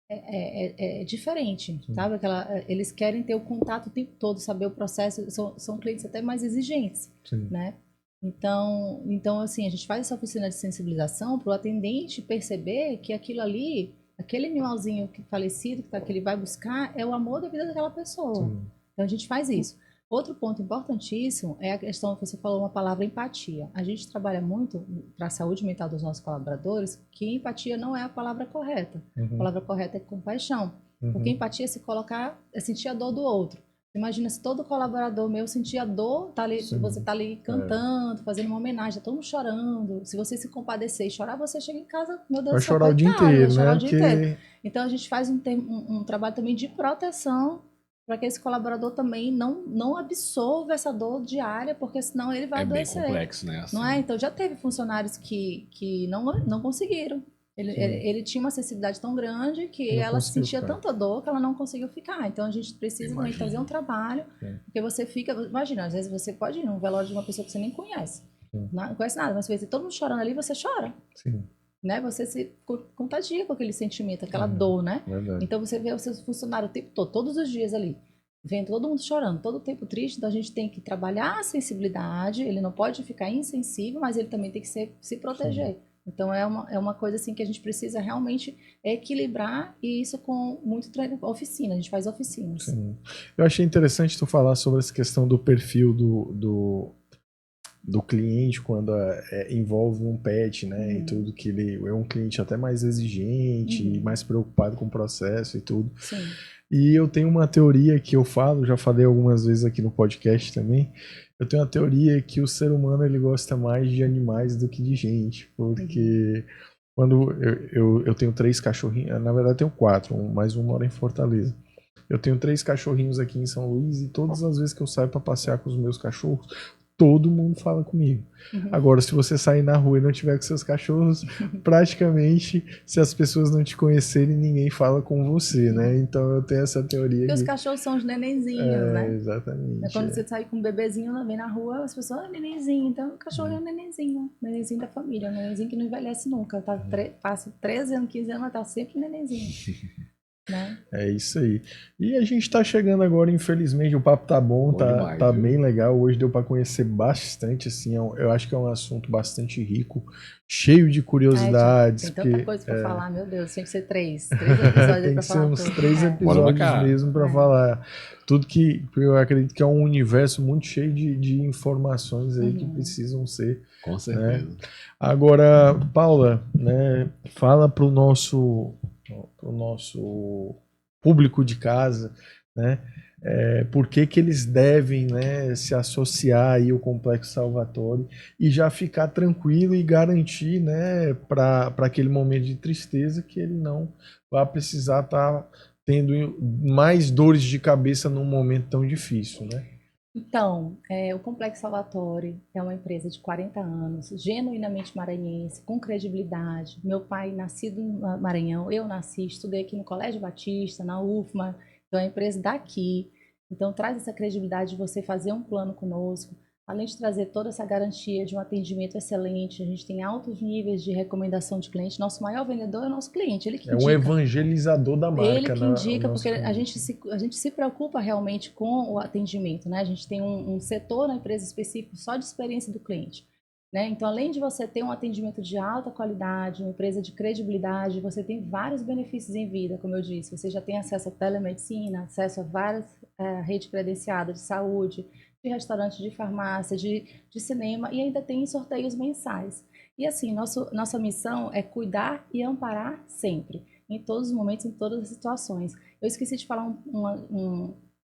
é diferente, sabe? Eles querem ter o contato o tempo todo, saber o processo. São clientes até mais exigentes, né? Então, assim, a gente faz essa oficina de sensibilização para o atendente perceber que aquilo ali, aquele animalzinho falecido que ele vai buscar, é o amor da vida daquela pessoa. Então, a gente faz isso. Outro ponto importantíssimo é a questão que você falou, uma palavra empatia. A gente trabalha muito para a saúde mental dos nossos colaboradores que empatia não é a palavra correta. A palavra correta é compaixão. Porque empatia é se colocar, é sentir a dor do outro. Imagina se todo colaborador meu sentir a dor, você tá ali cantando, fazendo uma homenagem, todo mundo chorando. Se você se compadecer e chorar, você chega em casa, meu Deus do céu, chorar o dia inteiro, vai chorar né? o dia inteiro. Então a gente faz um trabalho também de proteção para que esse colaborador também não absorva essa dor diária, porque senão ele vai adoecer. É bem complexo, né? Assim. Não é? Então já teve funcionários que não conseguiram. Ele tinha uma sensibilidade tão grande que ela sentia tanta dor que ela não conseguiu ficar. Então a gente precisa também fazer um trabalho, porque você fica, imagina, às vezes você pode ir num velório de uma pessoa que você nem conhece, não conhece nada, mas você vê todo mundo chorando ali, você chora. Né? Você se contagia com aquele sentimento, aquela dor, né? Verdade. Então você vê o seu funcionário o tempo todo, todos os dias ali, vendo todo mundo chorando, todo o tempo triste, então a gente tem que trabalhar a sensibilidade, ele não pode ficar insensível, mas ele também tem que se proteger. Então é uma coisa assim que a gente precisa realmente equilibrar, e isso com muito treino, oficina, a gente faz oficinas. Eu achei interessante tu falar sobre essa questão do perfil do cliente quando envolve um pet, né, e tudo, que ele é um cliente até mais exigente, mais preocupado com o processo e tudo. Sim. E eu tenho uma teoria que eu falo, já falei algumas vezes aqui no podcast também, eu tenho uma teoria que o ser humano ele gosta mais de animais do que de gente, porque quando eu tenho 3 cachorrinhos, na verdade eu tenho 4, mais um mora em Fortaleza. Eu tenho 3 cachorrinhos aqui em São Luís e todas as vezes que eu saio para passear com os meus cachorros, todo mundo fala comigo. Agora, se você sair na rua e não tiver com seus cachorros, praticamente, se as pessoas não te conhecerem, ninguém fala com você, né? Então eu tenho essa teoria. Porque os cachorros são os nenenzinhos, né? Exatamente. Quando você sai com um bebezinho, vem na rua, as pessoas, nenenzinho. Então o cachorro é um nenenzinho da família, um nenenzinho que não envelhece nunca. Passa 13 anos, 15 anos, mas tá sempre nenenzinho. Né? É isso aí. E a gente tá chegando agora, infelizmente, o papo tá bom, demais, tá bem legal. Hoje deu para conhecer bastante, assim, eu acho que é um assunto bastante rico, cheio de curiosidades. Tem tanta coisa para falar, meu Deus, tem que ser 3 episódios tem para que ser falar uns tudo. 3 episódios mesmo para falar tudo, que eu acredito que é um universo muito cheio de informações aí que precisam ser. Com certeza. Né? Agora, Paula, né, fala pro nosso público de casa, né, por que eles devem, né, se associar aí ao Complexo Salvatore e já ficar tranquilo e garantir, né, para aquele momento de tristeza que ele não vai precisar estar tendo mais dores de cabeça num momento tão difícil, né? Então, o Complexo Salvatore é uma empresa de 40 anos, genuinamente maranhense, com credibilidade. Meu pai, nascido no Maranhão, eu nasci, estudei aqui no Colégio Batista, na UFMA, então é uma empresa daqui. Então, traz essa credibilidade de você fazer um plano conosco, além de trazer toda essa garantia de um atendimento excelente. A gente tem altos níveis de recomendação de cliente. Nosso maior vendedor é o nosso cliente, ele que indica. É um evangelizador da marca. Ele que indica, porque a gente se preocupa realmente com o atendimento, né? A gente tem um setor na empresa específico só de experiência do cliente. né? Então, além de você ter um atendimento de alta qualidade, uma empresa de credibilidade, você tem vários benefícios em vida, como eu disse. Você já tem acesso à telemedicina, acesso a várias redes credenciadas de saúde, de restaurante, de farmácia, de cinema, e ainda tem sorteios mensais. E assim, nossa missão é cuidar e amparar sempre, em todos os momentos, em todas as situações. Eu esqueci de falar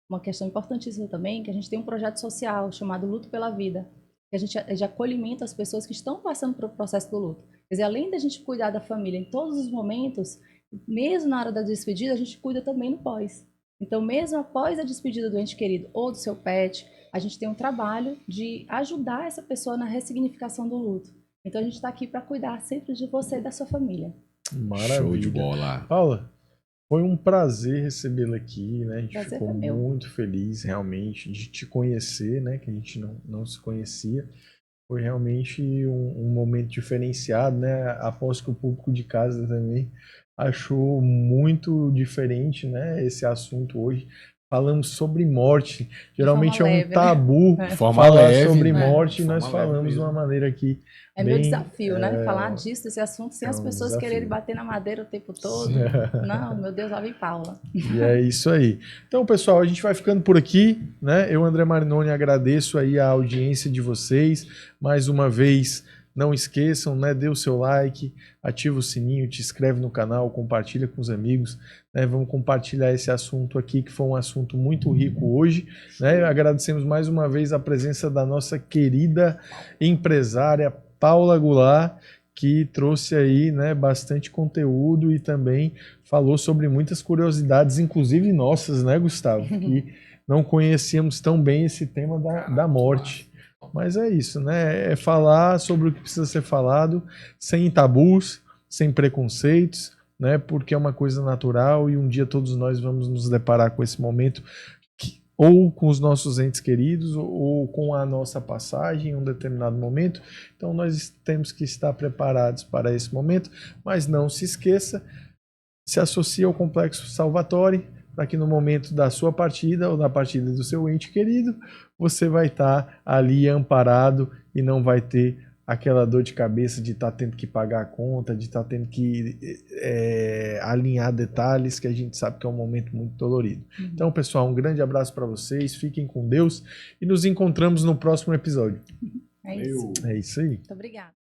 uma questão importantíssima também, que a gente tem um projeto social chamado Luto pela Vida, que a gente é de acolhimento às pessoas que estão passando pelo processo do luto. Quer dizer, além da gente cuidar da família em todos os momentos, mesmo na hora da despedida, a gente cuida também no pós. Então, mesmo após a despedida do ente querido ou do seu pet, a gente tem um trabalho de ajudar essa pessoa na ressignificação do luto. Então, a gente está aqui para cuidar sempre de você e da sua família. Maravilha. Show de bola. Paula, foi um prazer recebê-la aqui, né? A gente Prazer ficou foi meu. muito feliz, realmente, de te conhecer, né? Que a gente não se conhecia. Foi realmente um momento diferenciado, né? Aposto que o público de casa também achou muito diferente, né? Esse assunto hoje. Falamos sobre morte. Geralmente é um leve, né? tabu De forma falar leve, sobre né? morte, De e nós forma leve falamos de uma mesmo. maneira aqui É bem... meu desafio, né? Falar disso, desse assunto, sem é as um pessoas desafio. quererem bater na madeira o tempo todo. Não, meu Deus, lá vem Paula. E é isso aí. Então, pessoal, a gente vai ficando por aqui, né? Eu, André Marinoni, agradeço aí a audiência de vocês. Mais uma vez, não esqueçam, né? Dê o seu like, ativa o sininho, te inscreve no canal, compartilha com os amigos, né? Vamos compartilhar esse assunto aqui, que foi um assunto muito rico hoje, né? Agradecemos mais uma vez a presença da nossa querida empresária Paula Goulart, que trouxe aí, né, bastante conteúdo e também falou sobre muitas curiosidades, inclusive nossas, né, Gustavo? Que não conhecíamos tão bem esse tema da morte. Mas é isso, né? É falar sobre o que precisa ser falado, sem tabus, sem preconceitos, né? Porque é uma coisa natural e um dia todos nós vamos nos deparar com esse momento, ou com os nossos entes queridos, ou com a nossa passagem em um determinado momento. Então nós temos que estar preparados para esse momento, mas não se esqueça, se associe ao Complexo Salvatore, para que no momento da sua partida ou da partida do seu ente querido, você vai estar ali amparado e não vai ter aquela dor de cabeça de estar tendo que pagar a conta, de estar tendo que alinhar detalhes, que a gente sabe que é um momento muito dolorido. Então, pessoal, um grande abraço para vocês, fiquem com Deus e nos encontramos no próximo episódio. É isso. É isso aí. Muito obrigada.